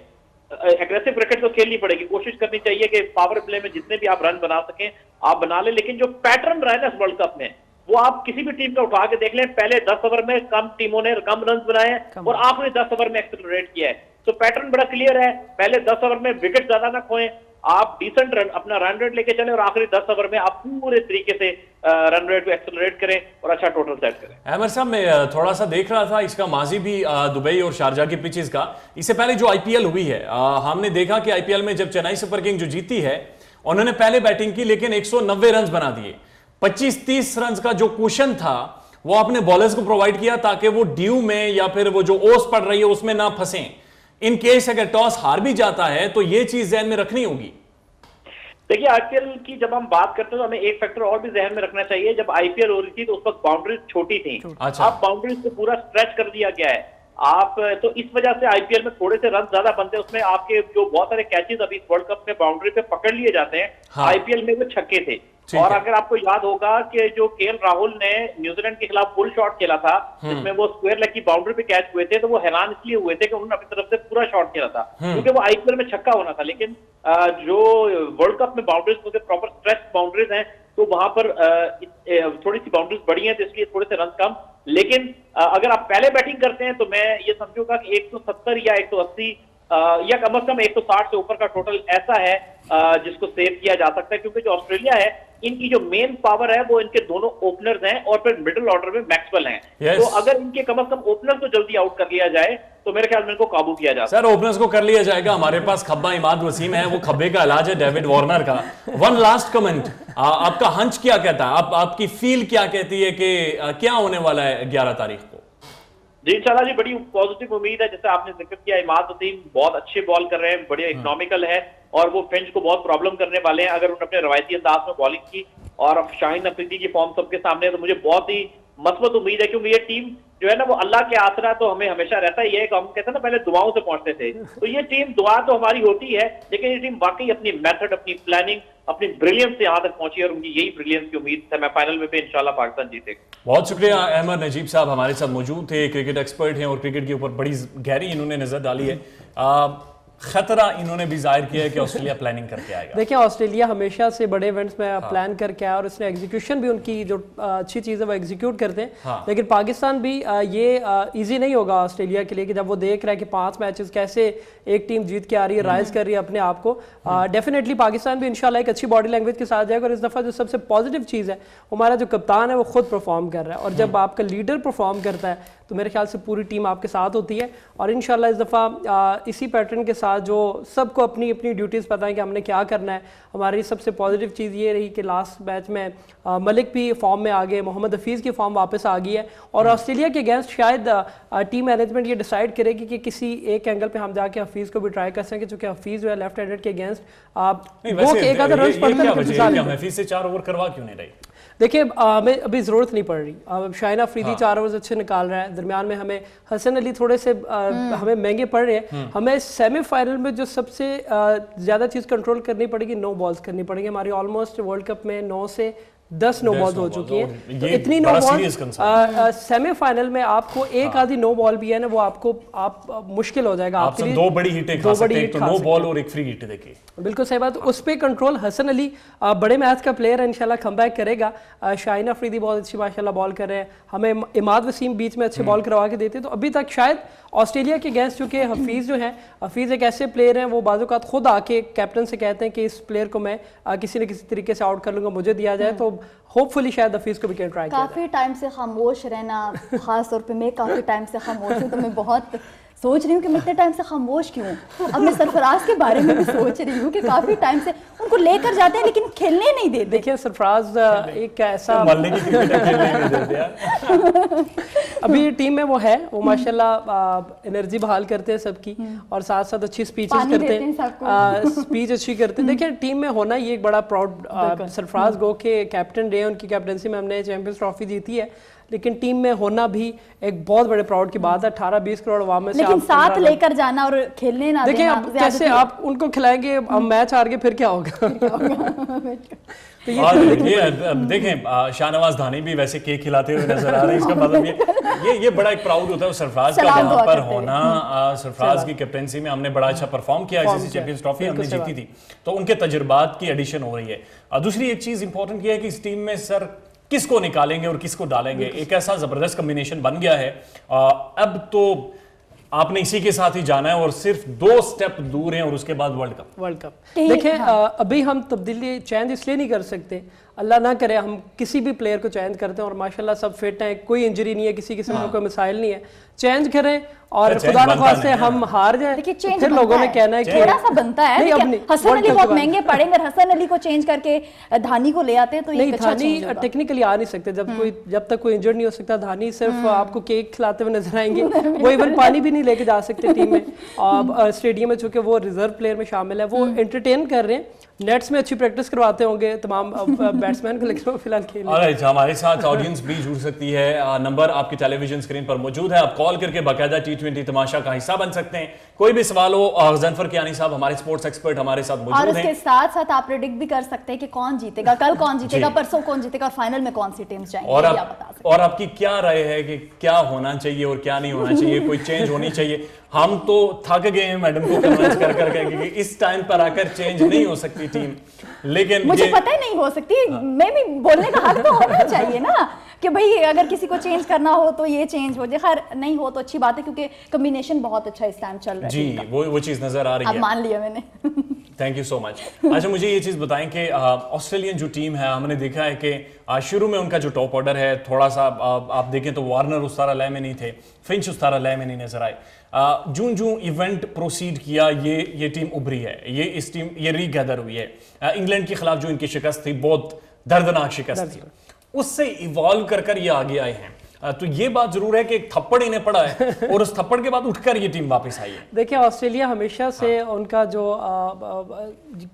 एग्रेसिव क्रिकेट तो खेलनी पड़ेगी, कोशिश करनी चाहिए कि पावर प्ले में जितने भी आप रन बना सकें आप बना लें, लेकिन जो पैटर्न रहा है ना इस वर्ल्ड कप में, वो आप किसी भी टीम का उठा के देख लें, पहले 10 ओवर में कम टीमों ने कम रन बनाए हैं और आपने 10 ओवर में एक्सेलरेट किया है। तो पैटर्न बड़ा क्लियर है, पहले 10 ओवर में विकेट ज्यादा ना खोएं, आप डिसेंट रन अपना रन रेट लेके चले, और आखिरी 10 ओवर में आप पूरे तरीके से रन रेट को एक्सेलरेट करें और अच्छा टोटल सेट करें। अहमद साहब, मैं थोड़ा सा देख रहा था इसका माजी भी दुबई और शारजा की पिचेस का। इससे पहले जो आईपीएल हुई है, हमने देखा कि आईपीएल में जब चेन्नई सुपर किंग जो जीती है, उन्होंने पहले बैटिंग की लेकिन 190 रन बना दिए। 25-30 रन का जो कुशन था वो आपने बॉलर्स को प्रोवाइड किया ताकि वो ड्यू में या फिर वो जो ओस पड़ रही है उसमें ना फंसे। इन केस अगर टॉस हार भी जाता है तो ये चीज जहन में रखनी होगी। देखिए, आईपीएल की जब हम बात करते हैं तो हमें एक फैक्टर और भी जहन में रखना चाहिए। जब आईपीएल हो रही थी तो उस वक्त बाउंड्रीज छोटी थी, अच्छा। अब बाउंड्रीज को पूरा स्ट्रेच कर दिया गया है। आप तो इस वजह से आईपीएल में थोड़े से रन ज्यादा बनते हैं, उसमें आपके जो बहुत सारे कैचेस अभी इस वर्ल्ड कप में बाउंड्री पे पकड़ लिए जाते हैं। हाँ। आईपीएल में वो छक्के थे। और अगर आपको याद होगा कि जो केएल राहुल ने न्यूजीलैंड के खिलाफ फुल शॉट खेला था, जिसमें वो स्क्वायर लेग की बाउंड्री पे कैच हुए थे, तो वो हैरान इसलिए हुए थे कि उन्होंने अपनी तरफ से पूरा शॉट खेला था, क्योंकि वो आईपीएल में छक्का होना था। लेकिन जो वर्ल्ड कप में बाउंड्रीज क्योंकि प्रॉपर स्ट्रेच बाउंड्रीज हैं, तो वहां पर थोड़ी सी बाउंड्रीज बड़ी हैं, तो इसलिए थोड़े से रन कम। लेकिन अगर आप पहले बैटिंग करते हैं तो मैं ये समझूंगा कि 170 या 180 या कम से कम 160 से ऊपर का टोटल ऐसा है जिसको सेव किया जा सकता है, क्योंकि जो ऑस्ट्रेलिया है इनकी जो मेन पावर है वो इनके दोनों ओपनर्स हैं और फिर मिडिल ऑर्डर में मैक्सवेल हैं। yes. तो अगर इनके कम से कम ओपनर्स को जल्दी आउट कर लिया जाए तो मेरे ख्याल में इनको काबू किया जा सकता है। सर, ओपनर्स को कर लिया जाएगा। हमारे पास खब्बा इमाद वसीम है, वो खब्बे का इलाज है डेविड वार्नर का। वन लास्ट कमेंट, आपका हंच क्या कहता है, आपकी फील क्या कहती है कि क्या होने वाला है 11 तारीख को? जी इंशाल्लाह जी, बड़ी पॉजिटिव उम्मीद है। जैसे आपने जिक्र किया, इमाद वसीम बहुत अच्छे बॉल कर रहे हैं, बड़े इकोनॉमिकल है, और वो फिंच को बहुत प्रॉब्लम करने वाले हैं अगर उन्होंने अपने रवायती अंदाज में बॉलिंग की। और अब शाहीन अफरीदी की फॉर्म सबके सामने है, तो मुझे बहुत ही मस्बत उम्मीद है, क्योंकि ये टीम जो है ना वो अल्लाह के आसरा तो हमें हमेशा रहता है। ये हम कहते हैं ना पहले दुआओं से पहुंचते थे, तो ये टीम दुआ तो हमारी होती है, लेकिन ये टीम वाकई अपनी मेथड, अपनी प्लानिंग, अपनी ब्रिलियंस से यहाँ तक पहुंची, और उनकी यही ब्रिलियंस की उम्मीद है मैं फाइनल में भी इंशाल्लाह पाकिस्तान जीतेगा। बहुत शुक्रिया। अहमद नजीब साहब हमारे साथ मौजूद थे, क्रिकेट एक्सपर्ट हैं और क्रिकेट के ऊपर बड़ी गहरी इन्होंने नजर डाली है। खतरा इन्होंने भी जाहिर किया है कि ऑस्ट्रेलिया प्लानिंग करके आएगा। देखिए, ऑस्ट्रेलिया हमेशा से बड़े इवेंट्स में प्लान करके आया और उसने एग्जीक्यूशन भी उनकी जो अच्छी चीज़ है वो एग्जीक्यूट करते हैं। लेकिन पाकिस्तान भी ये इजी नहीं होगा ऑस्ट्रेलिया के लिए कि जब वो देख रहा है कि 5 मैचेस कैसे एक टीम जीत के आ रही है, राइज कर रही है अपने आप को। डेफिनेटली पाकिस्तान भी इंशाल्लाह एक अच्छी बॉडी लैंग्वेज के साथ जाएगा। और इस दफ़ा जो सबसे पॉजिटिव चीज़ है, हमारा जो कप्तान है वो खुद परफॉर्म कर रहा है, और जब आपका लीडर परफॉर्म करता है तो मेरे ख्याल से पूरी टीम आपके साथ होती है। और इंशाल्लाह इस दफ़ा इसी पैटर्न के साथ जो सबको अपनी अपनी ड्यूटीज़ पता है कि हमने क्या करना है। हमारी सबसे पॉजिटिव चीज़ ये रही कि लास्ट मैच में मलिक भी फॉर्म में आ गए, मोहम्मद हफीज़ की फॉर्म वापस आ गई है, और ऑस्ट्रेलिया के अगेंस्ट शायद टीम मैनेजमेंट ये डिसाइड करेगी कि किसी एक एंगल पे हम जाके हफीज़ को भी ट्राई कर सकें, क्योंकि हफीज़ जो है लेफ्ट हैंडेड के अगेंस्ट वो एक आधा रन पड़ता है। हफीज से 4 ओवर करवा क्यों नहीं रही? देखिए, हमें अभी ज़रूरत नहीं पड़ रही। शाहीन अफरीदी 4 ओवर्स अच्छे निकाल रहा है, दरमियान में हमें हसन अली थोड़े से हमें महंगे पड़ रहे हैं। हमें सेमीफाइनल में जो सबसे ज़्यादा चीज़ कंट्रोल करनी पड़ेगी, 9 बॉल्स करनी पड़ेगी। हमारी ऑलमोस्ट वर्ल्ड कप में 9 से 10 नो बॉल हो चुकी है, तो इतनी नो बॉल सेमीफाइनल में आपको एक आधी नो बॉल भी है ना, वो आपको मुश्किल हो जाएगा आपके लिए। 2 बड़ी हिटें खा सकते हैं, एक तो नो बॉल और एक फ्री हिट। देखिए, बिल्कुल सही बात। उस पे कंट्रोल हसन अली बड़े मैच का प्लेयर है, इंशाल्लाह कमबैक करेगा। शाहीन अफरीदी बहुत अच्छी माशाल्लाह बॉल कर रहे हैं, हमें इमाद वसीम बीच में अच्छे बॉल करवा के देते हैं। तो अभी तक शायद ऑस्ट्रेलिया के अगेंस्ट, चूंकि हफीज़ जो है, हफीज़ एक ऐसे प्लेयर हैं, वो बाज़-औक़ात खुद आके कैप्टन से कहते हैं कि इस प्लेयर को मैं किसी न किसी तरीके से आउट कर लूँगा, मुझे दिया जाए। तो होपफुली शायद हफीज़ को भी ट्राई किया। काफ़ी टाइम से खामोश रहना, खास तौर पे मैं काफ़ी टाइम से खामोश हूँ, तो मैं बहुत सोच रही हूँ कि मैं इतने टाइम से खामोश क्यों हूँ। अब मैं सरफराज के बारे में भी सोच रही हूँ कि काफी टाइम से उनको लेकर जाते हैं लेकिन खेलने नहीं देते। देखिए सरफराज एक ऐसा मोहल्ले की क्रिकेट खेलने नहीं देते यार। अभी टीम में वो है, वो माशाल्लाह एनर्जी बहाल करते हैं सबकी और साथ साथ अच्छी स्पीचेस पानी करते देते हैं हैं, स्पीच अच्छी करते हैं। देखिए टीम में होना ये एक बड़ा प्राउड, सरफराज गो के कैप्टन रहे, उनकी कैप्टनसी में हमने चैंपियंस ट्रॉफी जीती है, लेकिन टीम में होना भी एक बहुत बड़े प्राउड की बात है। 18-20 करोड़ आवाम में से लेकिन आप साथ लेकर जाना और खेलने ना देखिए देना, अब कैसे आप उनको खिलाएंगे, हम मैच हार के फिर क्या होगा। तो ये और ये अब देखें शाहनवाज धानी भी वैसे केक खिलाते हुए नजर आ रहे हैं, इसका मतलब ये बड़ा एक प्राउड होता है सरफराज का सलाम वहां दुआ पर करते हैं। होना। सरफराज की कैप्टनसी में हमने बड़ा अच्छा परफॉर्म किया, आईसीसी चैंपियंस ट्रॉफी हमने जीती थी, तो उनके तजुर्बात की एडिशन हो रही है। दूसरी एक चीज इंपॉर्टेंट ये है कि इस टीम में सर किसको निकालेंगे और किसको डालेंगे, एक ऐसा जबरदस्त कॉम्बिनेशन बन गया है। अब तो आपने इसी के साथ ही जाना है और सिर्फ 2 स्टेप दूर हैं और उसके बाद वर्ल्ड कप। देखिए अभी हम तब्दीली चेंज इसलिए नहीं कर सकते, अल्लाह ना करे हम किसी भी प्लेयर को चेंज करते हैं और माशाल्लाह सब फिट हैं, कोई इंजरी नहीं है, किसी किस्म का कोई मिसाइल नहीं है, चेंज करें और खुदा न खास्ते हम हार जाएं, देखिए चेंज फिर लोगों ने कहना है कि थोड़ा सा बनता है। नहीं, अब देखिए, नहीं, हसन World अली Cup बहुत के बाद। महंगे पड़ेंगे, अगर हसन अली को चेंज करके धानी को ले आते तो ये नहीं, अच्छा धानी चेंज होगा। टेक्निकली आ नहीं सकते, जब तक कोई इंजर्ड नहीं हो सकता। धानी सिर्फ आपको केक खिलाते हुए नजर आएंगे, वो इवन पानी भी नहीं लेके जा सकते टीम में। और स्टेडियम में चूंकि वो रिजर्व प्लेयर में शामिल है, वो एंटरटेन कर रहे हैं, नेट्स में अच्छी प्रैक्टिस करवाते होंगे तमाम बैट्समैन को, लेकिन वो फिलहाल खेल ऑलराइट, हमारे साथ ऑडियंस भी जुड़ सकती है। नंबर आपकी टेलीविजन स्क्रीन पर मौजूद है, आप कॉल करके बाकायदा T20 तमाशा का हिस्सा बन सकते हैं। कोई भी सवाल हो, जनफर कियानी साहब हमारे स्पोर्ट्स एक्सपर्ट हमारे साथ और मौजूद उसके हैं। साथ साथ आप प्रेडिक्ट भी कर सकते हैं कि कौन जीतेगा, कल कौन जीतेगा, परसों कौन जीतेगा और फाइनल में कौन सी टीम्स जाएंगी, और ये भी आप बता सकते हैं। और आपकी क्या राय है कि क्या होना चाहिए और क्या नहीं होना चाहिए, कोई चेंज होनी चाहिए? हम तो थक गए हैं मैडम को कन्विंस कर करके क्योंकि इस टाइम पर आकर चेंज नहीं हो सकती टीम, लेकिन मुझे पता ही नहीं हो सकती, मैं भी बोलने का हक तो होना चाहिए ना कि भाई अगर किसी को चेंज करना हो तो ये चेंज हो जाए। खैर नहीं हो तो अच्छी बात है क्योंकि कॉम्बिनेशन बहुत अच्छा इस टाइम चल रहा है जी, वो चीज नजर आ रही अब है। मान लिया मैंने। Thank you so much. अच्छा मुझे ये चीज़ बताएं कि ऑस्ट्रेलियन जो टीम है, हमने देखा है कि शुरू में उनका जो टॉप ऑर्डर है थोड़ा सा आप देखें तो वार्नर उस तरह लय में नहीं थे, फिंच उस तरह लय में नहीं नजर आए। जूं इवेंट प्रोसीड किया ये टीम उभरी है, ये रीगैदर हुई है। इंग्लैंड के खिलाफ जो इनकी शिकस्त थी बहुत दर्दनाक शिकस्त थी, उससे इवॉल्व कर ये आगे आए हैं। तो ये बात जरूर है कि एक थप्पड़ इन्हें पड़ा है और उस थप्पड़ के बाद उठकर ये टीम वापस आई है। देखिए ऑस्ट्रेलिया हमेशा से उनका जो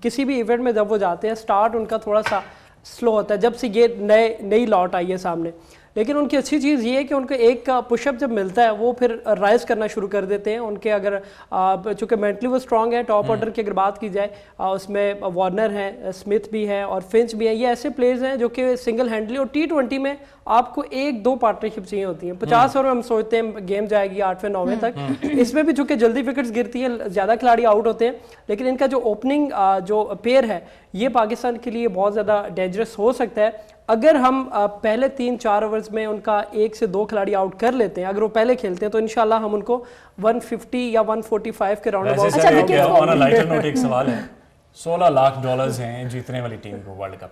किसी भी इवेंट में जब वो जाते हैं स्टार्ट उनका थोड़ा सा स्लो होता है, जब से ये नई लॉट आई है सामने। लेकिन उनकी अच्छी चीज़ ये है कि उनको एक पुशअप जब मिलता है वो फिर राइज करना शुरू कर देते हैं। उनके अगर चूँकि मेंटली वो स्ट्रांग है, टॉप ऑर्डर की अगर बात की जाए उसमें वार्नर है, स्मिथ भी है और फिंच भी है। ये ऐसे प्लेयर्स हैं जो कि सिंगल हैंडली, और T20 में आपको 1-2 पार्टनरशिप चाहिए होती हैं। 50 ओवर हम सोचते हैं गेम जाएगी 8वें 9वें तक, इसमें भी चूँकि जल्दी विकेट्स गिरती हैं, ज़्यादा खिलाड़ी आउट होते हैं, लेकिन इनका जो ओपनिंग जो पेयर है ये पाकिस्तान के लिए बहुत ज़्यादा डेंजरस हो सकता है। अगर हम पहले 3-4 ओवर्स में उनका 1 से 2 खिलाड़ी आउट कर लेते हैं, अगर वो पहले खेलते हैं, तो इंशाल्लाह हम उनको 150 या 145 के राउंड अबाउट। अच्छा लाइटर नोट एक सवाल है, $16 लाख हैं जीतने वाली टीम को वर्ल्ड कप।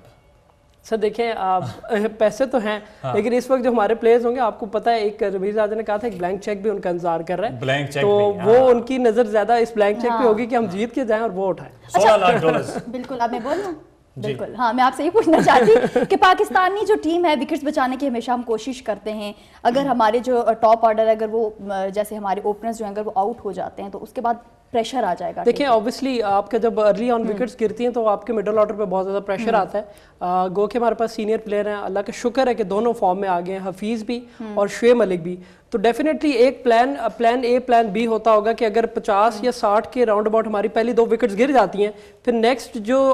सर देखें पैसे तो हैं लेकिन इस वक्त जो हमारे प्लेयर्स होंगे, आपको पता है एक रमीज आजा ने कहा था एक ब्लैंक चेक भी उनका इंतजार कर रहा है, ब्लैंक चेक तो भी, वो उनकी नजर ज्यादा इस ब्लैंक चेक पे होगी कि हम जीत के जाएं और वो उठाएं। $16 लाख। बिल्कुल, अब मैं बोल दूं? बिल्कुल हाँ, मैं आपसे ये पूछना चाहती कि पाकिस्तानी जो टीम है विकेट्स बचाने की हमेशा हम कोशिश करते हैं, अगर हमारे जो टॉप ऑर्डर अगर वो जैसे हमारे ओपनर्स जो हैं अगर वो आउट हो जाते हैं तो उसके बाद प्रेशर आ जाएगा। देखिए ऑब्वियसली आपका जब अर्ली ऑन विकेट्स गिरती हैं तो आपके मिडल ऑर्डर पे बहुत ज़्यादा प्रेशर आता है। गो के हमारे पास सीनियर प्लेयर हैं, अल्लाह का शुक्र है कि दोनों फॉर्म में आ गए हैं, हफीज़ भी और शुएब मलिक भी। तो डेफिनेटली एक प्लान ए प्लान बी होता होगा कि अगर 50 या 60 के राउंड अबाउट हमारी पहली 2 विकेट्स गिर जाती हैं, फिर नेक्स्ट जो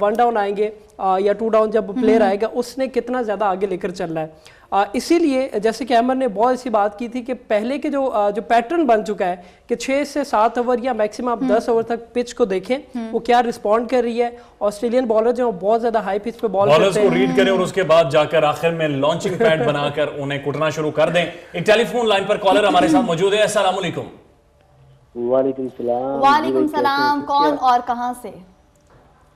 1 डाउन आएंगे या 2 डाउन जब प्लेयर आएगा उसने कितना ज़्यादा आगे लेकर चलना है। इसीलिए जैसे कि अहमद ने बहुत ऐसी बात की थी कि पहले के जो पैटर्न बन चुका है कि 6 से 7 ओवर या मैक्सिमम आप 10 ओवर तक पिच को देखें वो क्या रिस्पॉन्ड कर रही है। ऑस्ट्रेलियन बॉलर जो बहुत ज्यादा हाई पिच पे बॉल बॉलर्स को रीड करें और उसके बाद जाकर आखिर में लॉन्चिंग पैड बनाकर उन्हें कुटना शुरू कर दें। एक टेलीफोन लाइन पर कॉलर हमारे साथ मौजूद है। अस्सलाम वालेकुम। वालेकुम सलाम। वालेकुम सलाम, कौन और कहां से?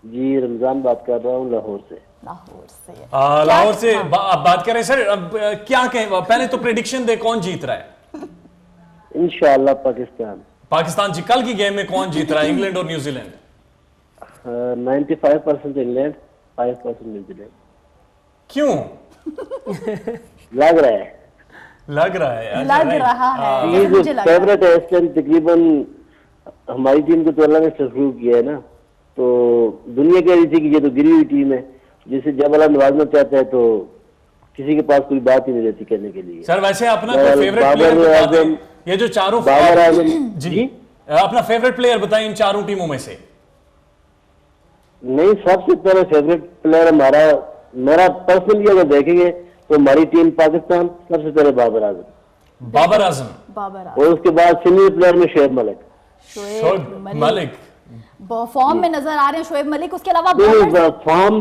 जी रमजान बात कर रहा हूँ लाहौर से। लाहौर से बात करें सर, अब क्या कहें, पहले तो प्रेडिक्शन दे कौन जीत रहा है? इंशाल्लाह पाकिस्तान। पाकिस्तान जी, कल की गेम में कौन जीत रहा है, इंग्लैंड और न्यूजीलैंड? 95% England, 5% New Zealand. क्यों लग रहा है, लग रहा है यार, लग right? रहा है, ये जैसे जो मुझे लग रहा है। फेवरेट है इस टाइम तकरीबन हमारी टीम को तो अल्लाह ने सफरू किया है ना, तो दुनिया कह रही थी कि ये तो गिरी हुई टीम है, जिसे जब अल्लाह नवाजना चाहता है तो किसी के पास कोई बात ही नहीं रहती कहने के लिए। सर वैसे अपना और कोई फेवरेट बाबर प्लेयर बता दें, आजम- ये जो चारों बाबर आजम जी अपना फेवरेट प्लेयर बताएं इन चारों टीमों में से। नहीं, सबसे पहले फेवरेट प्लेयर मेरा पर्सनली अगर देखेंगे तो हमारी टीम पाकिस्तान, सबसे पहले बाबर आजम, बाबर आजम, बाबर आजम, और उसके बाद सीनियर प्लेयर में शोएब मलिक। शोएब मलिक। फॉर्म में नजर आ रहे हैं शोएब मलिक, उसके अलावा नहीं,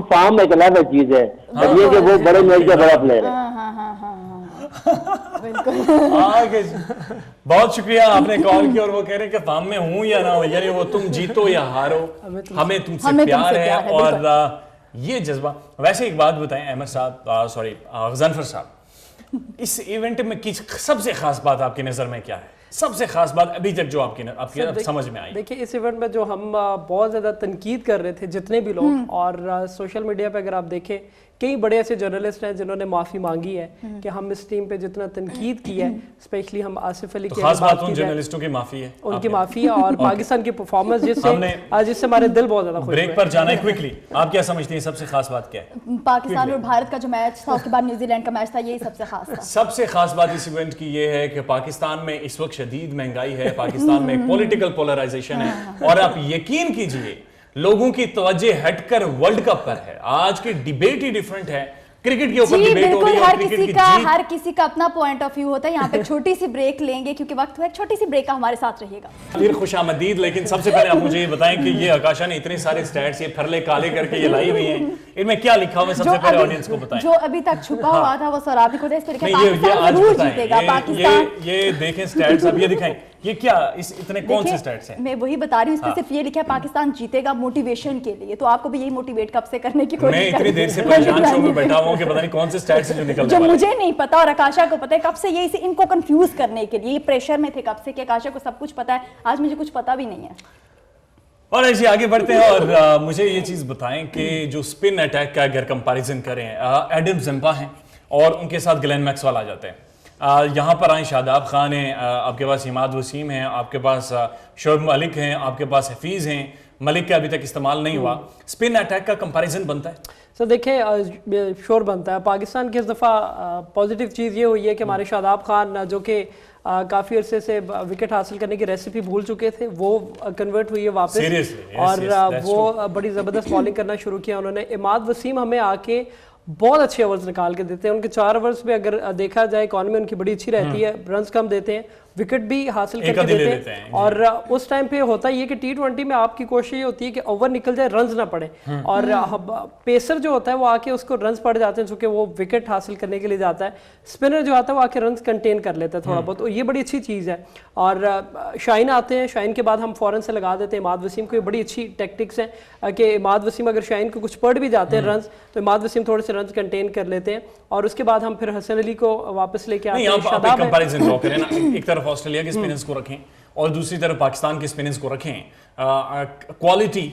फॉर्म एक अलग चीज है, अब ये कि वो बड़े मैच का बड़ा प्लेयर है। बिल्कुल। आगे बहुत शुक्रिया, आपने कॉल किया और वो कह रहे हैं कि फॉर्म में हूं या ना हो, यानी वो तुम जीतो या हारो, हमें तुमसे प्यार है। और ये जज्बा। वैसे एक बात बताएं अहमद साहब, सॉरी गजनफर साहब, इस इवेंट में की सबसे खास बात आपकी नजर में क्या है? सबसे खास बात अभी तक जो आपकी समझ में आई? देखिए, इस इवेंट में जो हम बहुत ज़्यादा तनकीद कर रहे थे जितने भी लोग, और सोशल मीडिया पे अगर आप देखें कई बड़े ऐसे जर्नलिस्ट हैं जिन्होंने माफ़ी मांगी है कि हम इस टीम पे जितना तनकीद की है, स्पेशली हम आसिफ अली तो की खास बात उन की जाए, जर्नलिस्टों की माफ़ी है, उनकी माफ़ी है, और पाकिस्तान की परफॉर्मेंस जिससे हमारे दिल बहुत ज़्यादा खुश ब्रेक हुए। पर जाना है क्विकली। आप क्या समझती हैं सबसे खास बात क्या है? पाकिस्तान और भारत का जो मैच था, उसके बाद न्यूजीलैंड का मैच था, यही सबसे खास था। सबसे खास बात इस इवेंट की ये है कि पाकिस्तान में इस वक्त शदीद महंगाई है, पाकिस्तान में एक पॉलिटिकल पोलराइजेशन है, और आप यकीन कीजिए लोगों की तवज्जो हटकर वर्ल्ड कप पर है। आज की डिबेट ही डिफरेंट है, क्रिकेट के ऊपर जी डिबेट हो बिल्कुल, रही है, हर क्रिकेट किसी की का जीत। हर किसी का अपना पॉइंट ऑफ व्यू होता है। यहाँ पे छोटी सी ब्रेक लेंगे क्योंकि वक्त हुआ, एक छोटी सी ब्रेक का हमारे साथ रहिएगा। फिर खुशामदीद। लेकिन सबसे पहले आप मुझे ये बताएं कि ये आकाशा ने इतने सारे स्टैट्स ये फरले काले करके ये लाई हुई हैं, इनमें क्या लिखा हुआ है सबसे पहले ऑडियंस को बताएं। जो अभी तक छुपा हुआ था वो सौराब ने खुद इस पर लिखा, नहीं, ये पाकिस्तान आज जरूर बताएं, जीतेगा। पाकिस्तान ये देखें स्टैट्स, अब ये दिखाएं, ये क्या इस इतने कौन से स्टैट्स हैं? मैं वही बता रही हूँ, इस पे सिर्फ ये लिखा है पाकिस्तान जीतेगा मोटिवेशन के लिए। तो आपको भी यही मोटिवेट कब से करने की कोशिश मैं इतनी देर से परेशान शो में बैठा हुआ हूं कि पता नहीं कौन से स्टैट्स जो निकल जो मुझे नहीं पता और आकाशा को पता है कब से, ये इसे इनको कंफ्यूज करने के लिए ये प्रेशर में थे कब से कि आकाशा को सब कुछ पता है। आज मुझे कुछ पता भी नहीं है। और ऐसे आगे बढ़ते हैं, और मुझे ये चीज बताएं कि जो स्पिन अटैक का अगर कंपैरिजन करें, एडम ज़म्पा हैं और उनके साथ ग्लेन मैक्सवेल आ जाते हैं। यहाँ पर आए शादाब खान हैं, आपके पास इमाद वसीम हैं, आपके पास शोएब मलिक हैं, आपके पास हफीज़ हैं। मलिक का अभी तक इस्तेमाल नहीं हुआ। स्पिन अटैक का कंपैरिजन बनता है? सर देखिए, श्योर बनता है। पाकिस्तान की इस दफ़ा पॉजिटिव चीज़ ये हुई है कि हमारे शादाब खान जो कि काफ़ी अरसे से विकेट हासिल करने की रेसिपी भूल चुके थे, वो कन्वर्ट हुई है वापस। Seriously, yes, और yes, वो बड़ी ज़बरदस्त बॉलिंग करना शुरू किया उन्होंने। इमाद वसीम हमें आके बहुत अच्छे ओवर्स निकाल के देते हैं। उनके 4 ओवर्स में अगर देखा जाए इकॉनमी उनकी बड़ी अच्छी रहती है, रन्स कम देते हैं, विकेट भी हासिल करके देते हैं। और उस टाइम पे होता ये कि T20 में आपकी कोशिश ये होती है कि ओवर निकल जाए, रन्स ना पड़े, और पेसर जो होता है वो आके उसको रन्स पड़ जाते हैं, चूंकि वो विकेट हासिल करने के लिए जाता है। स्पिनर जो आता है वो आके रन्स कंटेन कर लेता है थोड़ा बहुत, और ये बड़ी अच्छी चीज़ है। और शाहीन आते हैं, शाहीन के बाद हम फौरन से लगा देते हैं इमाद वसीम को। ये बड़ी अच्छी टैक्टिक्स है कि इमाद वसीम अगर शाहीन को कुछ पड़ भी जाते हैं रन्स, तो इमाद वसीम थोड़े से रन्स कंटेन कर लेते हैं, और उसके बाद हम फिर हसन अली को वापस लेके आते हैं। शादाब कंपैरिजन ड्रॉ करें ना, एक तरफ ऑस्ट्रेलिया के स्पिनर्स को रखें और दूसरी तरफ पाकिस्तान के स्पिनर्स को रखें, क्वालिटी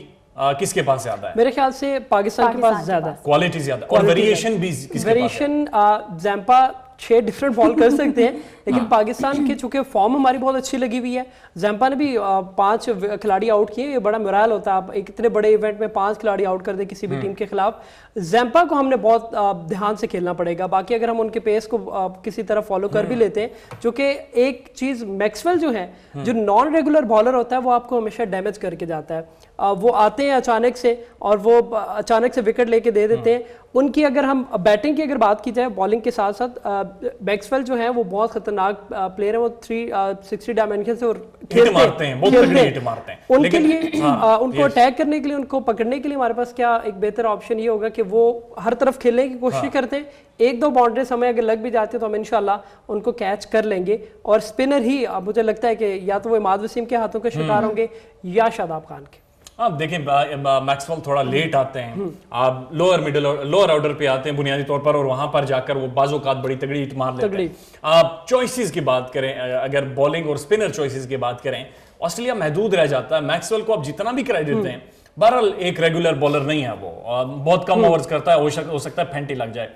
किसके पास ज्यादा है? मेरे ख्याल से पाकिस्तान के पास ज्यादा है, क्वालिटी ज्यादा, और वेरिएशन भी किसके पास है? वेरिएशन ज़म्पा 6 डिफरेंट बॉल कर सकते हैं, लेकिन पाकिस्तान के चूंकि फॉर्म हमारी बहुत अच्छी लगी हुई है। ज़म्पा ने भी 5 खिलाड़ी आउट किए, ये बड़ा मोराल होता है। आप एक इतने बड़े इवेंट में 5 खिलाड़ी आउट कर दे किसी भी टीम के खिलाफ। ज़म्पा को हमने बहुत ध्यान से खेलना पड़ेगा। बाकी अगर हम उनके पेस को किसी तरह फॉलो कर भी लेते हैं, जो कि एक चीज़ मैक्सवेल जो है, जो नॉन रेगुलर बॉलर होता है, वो आपको हमेशा डैमेज करके जाता है। वो आते हैं अचानक से और वो अचानक से विकेट लेके दे देते हैं। उनकी अगर हम बैटिंग की अगर बात की जाए, बॉलिंग के साथ साथ मैक्सवेल जो है वो बहुत खतरनाक प्लेयर है। वो 360 डायमेंशन से मारते हैं, बहुत तगड़ी हिट मारते हैं। उनके लिए उनको अटैक करने के लिए, उनको पकड़ने के लिए हमारे पास क्या एक बेहतर ऑप्शन ये होगा कि वो हर तरफ खेलने की कोशिश करते हैं। 1-2 बाउंड्रीज हमें अगर लग भी जाती है तो हम इंशाल्लाह उनको कैच कर लेंगे। और स्पिनर ही मुझे लगता है कि या तो वो इमाद वसीम के हाथों का शिकार होंगे या शादाब खान के। आप देखें मैक्सवेल थोड़ा लेट आते हैं, आप लोअर ऑर्डर पे आते हैं बुनियादी तौर पर, और वहां पर जाकर वो बाज़-औक़ात बड़ी तगड़ी हिट मार लेते हैं। आप चॉइसेस की बात करें, अगर बॉलिंग और स्पिनर चॉइसेस की बात करें, ऑस्ट्रेलिया महदूद रह जाता है। मैक्सवेल को आप जितना भी क्रेडिट दें, बहरहाल एक रेगुलर बॉलर नहीं है वो, बहुत कम ओवर्स करता है, हो सकता है फेंटी लग जाए।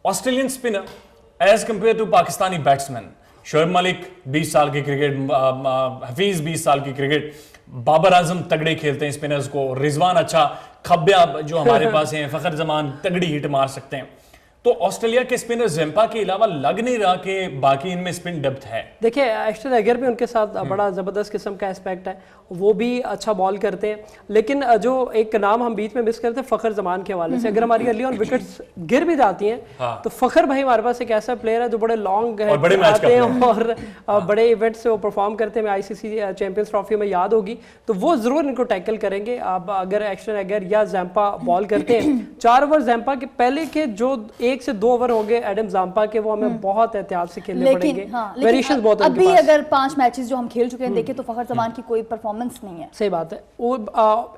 Australian spinner as compare to Pakistani batsman, Shoaib Malik 20 साल की क्रिकेट, हफीज 20 साल की क्रिकेट, बाबर आजम तगड़े खेलते हैं स्पिनर्स को, रिजवान अच्छा, खब्या जो हमारे पास हैं, फखर जमान तगड़ी हिट मार सकते हैं। तो ऑस्ट्रेलिया के स्पिनर ज़ेम्पा के अलावा लग नहीं रहा कि बाकी इनमें स्पिन डेप्थ है। देखिए एस्टन एगर भी उनके साथ बड़ा ज़बरदस्त किस्म का एस्पेक्ट है, वो भी अच्छा बॉल करते हैं। लेकिन जो एक नाम हम बीच में मिस करते हैं फ़खर जमान के हवाले से, अगर हमारी अर्ली ऑन विकेट्स गिर भी जाती हैं तो फ़खर भाई हमारे पास एक ऐसा प्लेयर है जो बड़े लॉन्ग आते हैं और बड़े इवेंट से वो परफॉर्म करते हैं। मैं ICC चैंपियंस ट्रॉफी में याद होगी, तो वो ज़रूर इनको टैकल करेंगे। अब अगर एस्टन एगर या ज़ेम्पा बॉल करते हैं, 4 ओवर ज़ेम्पा के पहले के जो 1 से 2 ओवर होंगे एडम ज़ाम्पा के, वो हमें बहुत एहतियात से खेलने पड़ेंगे। वेरिएशंस बहुत हैं उनके अभी पास। अगर 5 मैचेस जो हम खेल चुके हैं देखें तो फखर जमान की कोई परफॉर्मेंस नहीं है। सही बात है, वो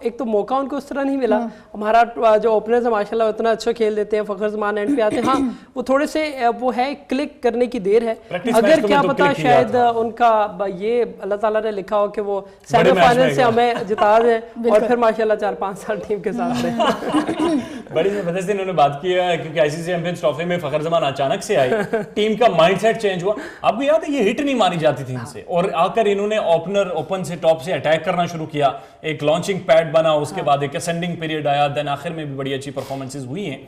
एक तो मौका उनको उस तरह नहीं मिला। हमारा जो ओपनर्स है माशाल्लाह उतना अच्छा खेल देते हैं, फखर जमान एंड पे आते हैं। हाँ वो थोड़े से वो है क्लिक करने की देर है, अगर क्या पता शायद उनका ये अल्लाह ताला ने लिखा हो कि वो सेमीफाइनल से हमें जिता दें और फिर माशाल्लाह 4-5 साल टीम के साथ रहे। बड़ी जबरदस्त इन्होंने बात की है, क्योंकि ICC चैंपियंस ट्रॉफी में फखर जमान अचानक से आए, टीम का माइंडसेट चेंज हुआ। आपको याद है ये हिट नहीं मारी जाती थी इनसे, और आकर इन्होंने ओपन से टॉप से अटैक करना शुरू किया, एक लॉन्चिंग पैड बना, उसके बाद एक असेंडिंग पीरियड आया, देन आखिर में भी बड़ी अच्छी परफॉर्मेंसेस हुई हैं।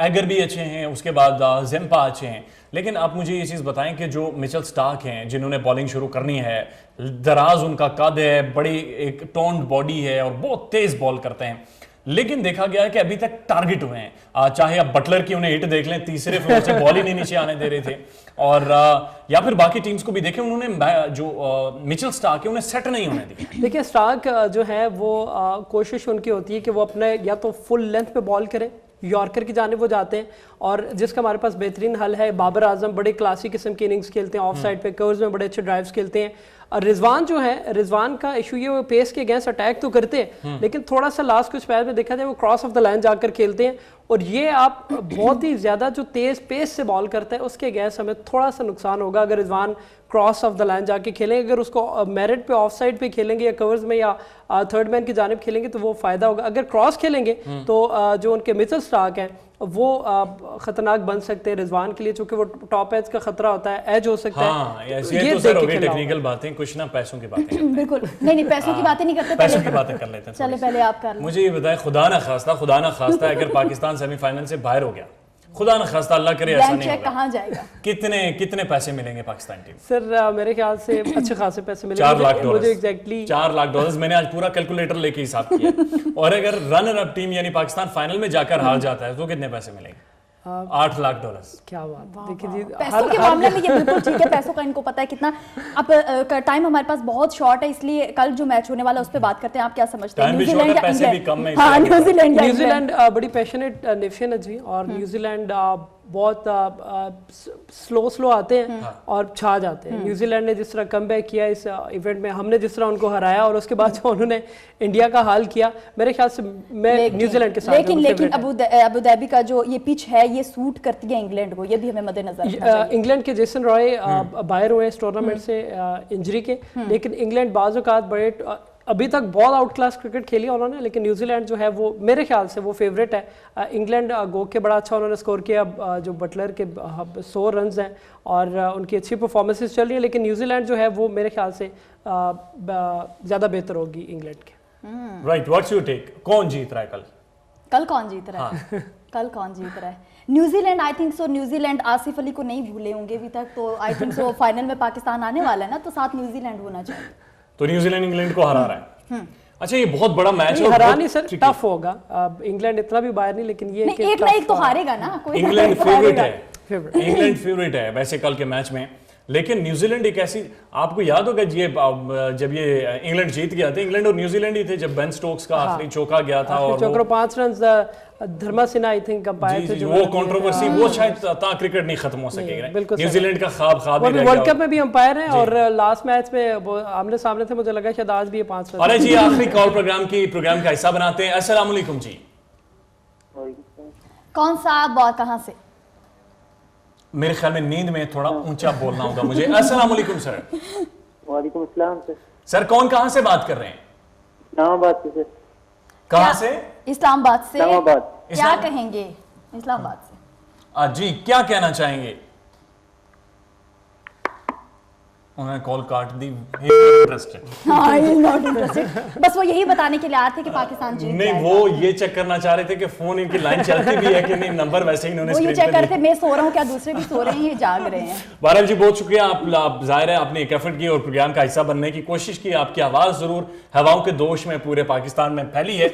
एगर भी अच्छे हैं, उसके बाद ज़ेम्पा अच्छे हैं। लेकिन आप मुझे ये चीज़ बताएं कि जो मिचेल स्टार्क हैं जिन्होंने बॉलिंग शुरू करनी है, दराज उनका कद है, बड़ी एक टोन्ड बॉडी है और बहुत तेज बॉल करते हैं, लेकिन देखा गया है कि अभी तक टारगेट हुए हैं। चाहे आप बटलर की उन्हें हिट देख लें, तीसरे फ्लोर से बॉल ही नहीं नीचे आने दे रहे थे, और या फिर बाकी टीम्स को भी देखें, उन्होंने जो मिचेल स्टार्क है उन्हें सेट नहीं होने दी। देखिए स्टार्क जो है वो कोशिश उनकी होती है कि वो अपने या तो फुल लेंथ पे बॉल करें, यॉर्कर की जाने वो जाते हैं, और जिसका हमारे पास बेहतरीन हल है बाबर आजम, बड़े क्लासिक किस्म की इनिंग्स खेलते हैं, ऑफ साइड पे कर्व्स में बड़े अच्छे ड्राइव्स खेलते हैं। रिजवान जो है, रिजवान का इशू ये, वो पेस के अगेंस्ट अटैक तो करते हैं लेकिन थोड़ा सा लास्ट कुछ मैच में देखा जाए वो क्रॉस ऑफ द लाइन जाकर खेलते हैं, और ये आप बहुत ही ज्यादा जो तेज पेस से बॉल करता है उसके अगेंस्ट हमें थोड़ा सा नुकसान होगा अगर Rizwan cross of the line जाके खेलेंगे। अगर उसको मेरिट पे ऑफ साइड पे खेलेंगे या कवर्स में या थर्ड मैन की जानिब खेलेंगे तो वो फायदा होगा। अगर क्रॉस खेलेंगे तो जो उनके मिचेल स्टार्क हैं वो खतरनाक बन सकते हैं रिजवान के लिए, चूंकि वो टॉप एज का खतरा होता है, एज हो सकता है। ये तो सर हो गई टेक्निकल बातें, कुछ ना पैसों की बातें। बिल्कुल नहीं, पैसों की बातें नहीं करते, पैसों की बातें कर लेते हैं। चले पहले आप कर लें। मुझे ये बताएं, खुदा ना खास्ता अगर पाकिस्तान सेमीफाइनल से बाहर हो गया, खुदा ना खास्ता, अल्लाह करे ऐसा नहीं होगा, कहाँ जाएगा, कितने पैसे मिलेंगे पाकिस्तान टीम? सर मेरे ख्याल से अच्छे खासे पैसे मिलेंगे। 4 लाख डॉलर, मुझे एग्जैक्टली 4 लाख डॉलर मैंने आज पूरा कैलकुलेटर लेके हिसाब किया। और अगर रनर अप टीम यानी पाकिस्तान फाइनल में जाकर हार जाता है तो कितने पैसे मिलेंगे? 8 लाख डॉलर। क्या बात, देखिए जी पैसों के मामले में ये बिल्कुल ठीक है, पैसों का इनको पता है कितना। अब टाइम हमारे पास बहुत शॉर्ट है, इसलिए कल जो मैच होने वाला है उस पर बात करते हैं। आप क्या समझते हैं, न्यूजीलैंड या इंग्लैंड? हाँ न्यूजीलैंड बड़ी पैशनेट नेशन है जी, और न्यूजीलैंड बहुत स्लो आते हैं और छा जाते हैं। न्यूजीलैंड ने जिस तरह कमबैक किया इस इवेंट में, हमने जिस तरह उनको हराया और उसके बाद जो उन्होंने इंडिया का हाल किया, मेरे ख्याल से मैं न्यूजीलैंड के साथ। लेकिन अबू धाबी का जो ये पिच है ये सूट करती है इंग्लैंड को, ये भी हमें मद्देनजर। इंग्लैंड के जेसन रॉय बाहर हुए इस टूर्नामेंट से इंजरी के, लेकिन इंग्लैंड बाज़ औक़ात बड़े अभी तक बहुत आउट क्लास क्रिकेट खेली उन्होंने, लेकिन न्यूजीलैंड जो है वो मेरे ख्याल से वो फेवरेट है। इंग्लैंड गो के बड़ा अच्छा उन्होंने स्कोर किया, जो बटलर के 100 रन्स हैं और उनकी अच्छी परफॉर्मेंसेस चल रही है, लेकिन न्यूजीलैंड जो है वो मेरे ख्याल से ज़्यादा बेहतर होगी इंग्लैंड के। Right, what's your take? कौन जीत रहा है कल कौन जीत रहा है? कल कौन जीत रहा है? New Zealand, I think so New Zealand Asif Ali को नहीं भूले होंगे अभी तक, तो आई थिंक सो फाइनल में पाकिस्तान आने वाला है ना, तो साथ न्यूजीलैंड होना चाहिए। तो न्यूजीलैंड इंग्लैंड को हरा रहा है। अच्छा, ये बहुत बड़ा मैच है, हरा नहीं सर, टफ होगा। इंग्लैंड इतना भी बाहर नहीं, लेकिन ये एक ना एक तो हारेगा ना कोई। इंग्लैंड फेवरेट है, इंग्लैंड फेवरेट है वैसे कल के मैच में। लेकिन न्यूजीलैंड एक ऐसी, आपको याद होगा ये जब ये इंग्लैंड जीत गया था, इंग्लैंड और न्यूजीलैंड ही थे जब बेन स्टोक्स का आखिरी चौका गया था और चौका 5 run Dharma Sinha I think umpire थे, वो कंट्रोवर्सी वो शायद ता क्रिकेट नहीं खत्म हो सकेगा। न्यूजीलैंड का ख्वाब ही रह गया। वर्ल्ड कप में भी अंपायर हैं और लास्ट मैच में आमने सामने थे, मुझे लगा शायद आज भी 5 रन। और जी आखिरी कॉल प्रोग्राम का हिस्सा बनाते हैं। अस्सलाम वालेकुम जी। कौन सा आप और कहां से? मेरे ख्याल में नींद में थोड़ा ऊंचा बोलना होगा मुझे। अस्सलाम वालेकुम सर। वालेकुम अस्सलाम सर। सर कौन कहां से बात कर रहे हैं? इस्लामाबाद से सर। कहां से? इस्लामाबाद से। इस्लामाबाद। क्या कहेंगे इस्लामाबाद से? जी क्या कहना चाहेंगे? उन्होंने कॉल काट दी। हाँ, he is not interested। बस वो यही बताने के लिए आए थे कि पाकिस्तान जीत नहीं, जाएगा। वो ये चेक करना चाह रहे थे कि फोन इनकी लाइन चलती भी है कि नहीं, नंबर वैसे ही इन्होंने वो ये स्क्रीन चेक पे करते मैं सो रहा हूँ क्या दूसरे भी सो रहे हैं, ये जाग रहे हैं। बहरहाल जी बहुत शुक्रिया, आप जाहिर है आपने एक एफर्ट की और प्रोग्राम का हिस्सा बनने की कोशिश की। आपकी आवाज जरूर हवाओं के दोष में पूरे पाकिस्तान में फैली है।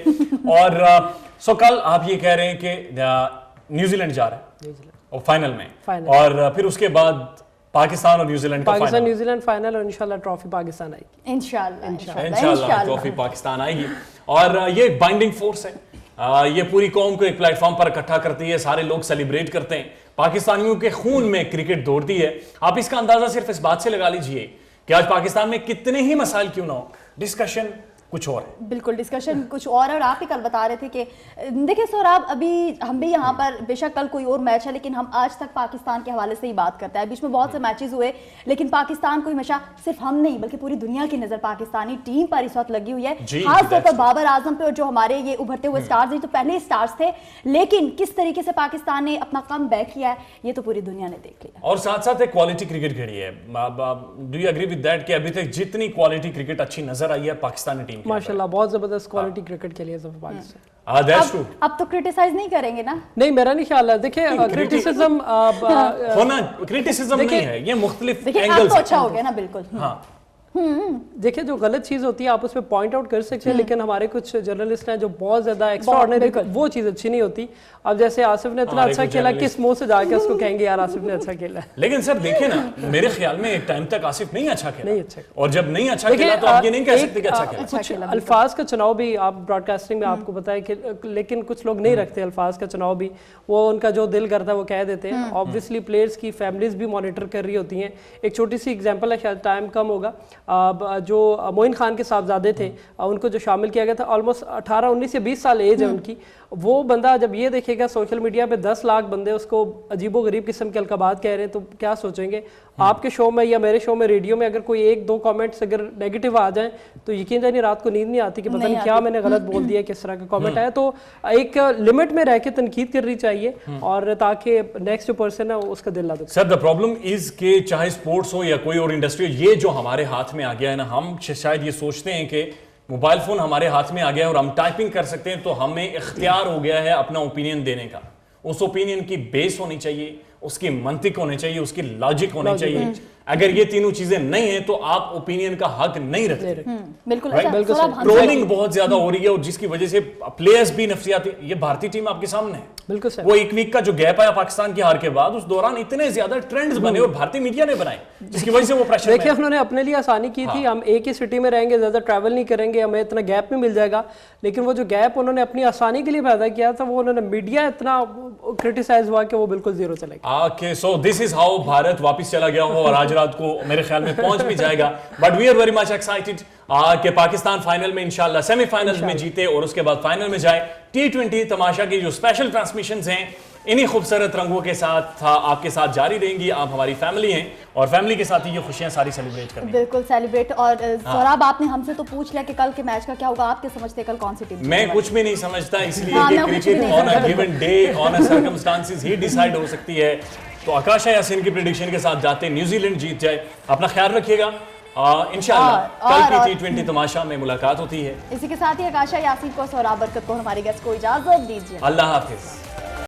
और सो कल आप ये कह रहे हैं कि न्यूजीलैंड जा रहा है और फाइनल में, और फिर उसके बाद पाकिस्तान और न्यूजीलैंड का पाकिस्तान न्यूजीलैंड फाइनल और इंशाल्लाह ट्रॉफी पाकिस्तान आएगी। इंशाल्लाह ट्रॉफी पाकिस्तान आएगी। और ये एक बाइंडिंग फोर्स है, ये पूरी कौम को एक प्लेटफॉर्म पर इकट्ठा करती है, सारे लोग सेलिब्रेट करते हैं। पाकिस्तानियों के खून में क्रिकेट दौड़ती है। आप इसका अंदाजा सिर्फ इस बात से लगा लीजिए कि आज पाकिस्तान में कितने ही मसाइल क्यों ना हो, डिस्कशन कुछ और है। बिल्कुल डिस्कशन कुछ और आप ही कल बता रहे थे कि देखिए सोहराब, अभी हम भी यहाँ पर बेशक कल कोई और मैच है लेकिन हम आज तक पाकिस्तान के हवाले से ही बात करते हैं। बीच में बहुत से मैचेस हुए लेकिन पाकिस्तान को हमेशा सिर्फ हम नहीं बल्कि पूरी दुनिया की नजर पाकिस्तानी टीम पर इस वक्त लगी हुई है, खासतौर पर बाबर आजम पे और जो हमारे ये उभरते हुए स्टार्स, तो पहले स्टार्स थे लेकिन किस तरीके से पाकिस्तान ने अपना कम बैक किया है ये तो पूरी दुनिया ने देख लिया। और साथ साथ एक क्वालिटी क्रिकेट खेली है। Do you agree with that कि अभी तक जितनी क्वालिटी क्रिकेट अच्छी नजर आई है पाकिस्तानी टीम माशाल्लाह बहुत जबरदस्त क्वालिटी क्रिकेट खेली है पाकिस्तान। अब तो क्रिटिसाइज नहीं करेंगे ना? नहीं, मेरा नहीं ख्याल है। देखिए क्रिटिसिज्म होना क्रिटिसिज्म नहीं है, ये मुख्तलिफ एंगल से अच्छा हो गया ना। बिल्कुल हाँ। देखिए जो गलत चीज होती है आप उस पर पॉइंट आउट कर सकते हैं, लेकिन हमारे कुछ जर्नलिस्ट हैं जो बहुत ज्यादा एक्स्ट्राऑर्डिनरी, वो चीज अच्छी नहीं होती। अब जैसे आसिफ ने इतना अच्छा खेला, किस मुंह से जाके उसको कहेंगे यार आसिफ ने अच्छा खेला। लेकिन सर देखिए ना, मेरे ख्याल में एक टाइम तक आसिफ नहीं अच्छा खेला, नहीं अच्छा, और जब नहीं अच्छा खेला तो आप ये नहीं कह सकते कि अच्छा खेला। कुछ अल्फाज का चुनाव भी आप ब्रॉडकास्टिंग में आपको पता है कि, लेकिन कुछ लोग नहीं रखते अल्फाज का चुनाव भी, वो उनका जो दिल करता है वो कह देते हैं। ऑब्वियसली प्लेयर्स की फैमिलीज भी मॉनिटर कर रही होती हैं। एक छोटी सी एग्जांपल है, शायद टाइम कम होगा, जो मोइन खान के साहबजादे थे उनको जो शामिल किया गया था, ऑलमोस्ट 18, 19 या 20 साल एज है उनकी। वो बंदा जब ये देखेगा सोशल मीडिया पे 10 लाख बंदे उसको अजीबो गरीब किस्म के अलकाबात कह रहे हैं, तो क्या सोचेंगे? आपके शो में या मेरे शो में रेडियो में अगर कोई 1-2 कमेंट्स अगर नेगेटिव आ जाएं तो यकीन जानिए रात को नींद नहीं आती कि पता नहीं क्या मैंने गलत बोल दिया, किस तरह का कमेंट आया। तो एक लिमिट में रह के तनकीद करनी चाहिए, और ताकि नेक्स्ट जो पर्सन है उसका दिल ना दुखे। सर द प्रॉब्लम इज के चाहे स्पोर्ट्स हो या कोई और इंडस्ट्री हो, ये जो हमारे हाथ में आ गया है ना, हम शायद ये सोचते हैं कि मोबाइल फोन हमारे हाथ में आ गया है और हम टाइपिंग कर सकते हैं, तो हमें इख्तियार हो गया है अपना ओपिनियन देने का। उस ओपिनियन की बेस होनी चाहिए, उसकी मंतिक होनी चाहिए, उसकी लॉजिक होनी चाहिए। अगर ये तीनों चीजें नहीं है तो आप ओपिनियन का हक नहीं रखते। बिल्कुल ट्रोलिंग बहुत ज्यादा हो रही है और जिसकी वजह से प्लेयर्स भी नफसियाती, ये भारतीय टीम आपके सामने है, बिल्कुल सर। वो एक वीक का जो गैप आया पाकिस्तान की हार के बाद, उस दौरान इतने ज्यादा ट्रेंड्स बने और भारतीय मीडिया ने बनाए, जिसकी वजह से वो प्रेशर। देखिए उन्होंने अपने लिए आसानी की थी, हम एक ही सिटी में रहेंगे, ज्यादा ट्रैवल नहीं करेंगे, हमें इतना गैप भी मिल जाएगा। लेकिन वो जो गैप उन्होंने अपनी आसानी के लिए पैदा किया था, वो उन्होंने मीडिया इतना क्रिटिसाइज हुआ कि वो बिल्कुल जीरो चले गया। Okay, so this is how Bharat वापस चला गया हो और आज रात को मेरे ख्याल में पहुंच भी जाएगा। But we are very much excited कि पाकिस्तान फाइनल में इंशाल्लाह सेमीफाइनल में जीते और उसके बाद फाइनल में जाए। T20 तमाशा की जो स्पेशल ट्रांसमिशंस हैं इन्हीं खूबसूरत रंगों के साथ आपके साथ जारी रहेंगी। आप हमारी फैमिली हैं और फैमिली के साथ ही ये खुशियां सारी सेलिब्रेट करेंगे। बिल्कुल सेलिब्रेट। और सौरभ आपने हमसे तो पूछ लिया कि कल के मैच का क्या होगा, आप क्या समझते हैं कल कौन सी टीम? मैं कुछ भी नहीं समझता, इसलिए कि cricket on a given day on a circumstances he decide हो सकती है। तो आकाशा यासीन की प्रेडिक्शन के साथ जाते हैं न्यूजीलैंड जीत जाए। अपना ख्याल रखिएगा, इंशाल्लाह कल की T20 तमाशा में मुलाकात होती है। इसी के साथ ही आकाशा यासीन को, सौरभ बरकत को, हमारे गेस्ट को इजाजत दीजिए। अल्लाह हाफिज।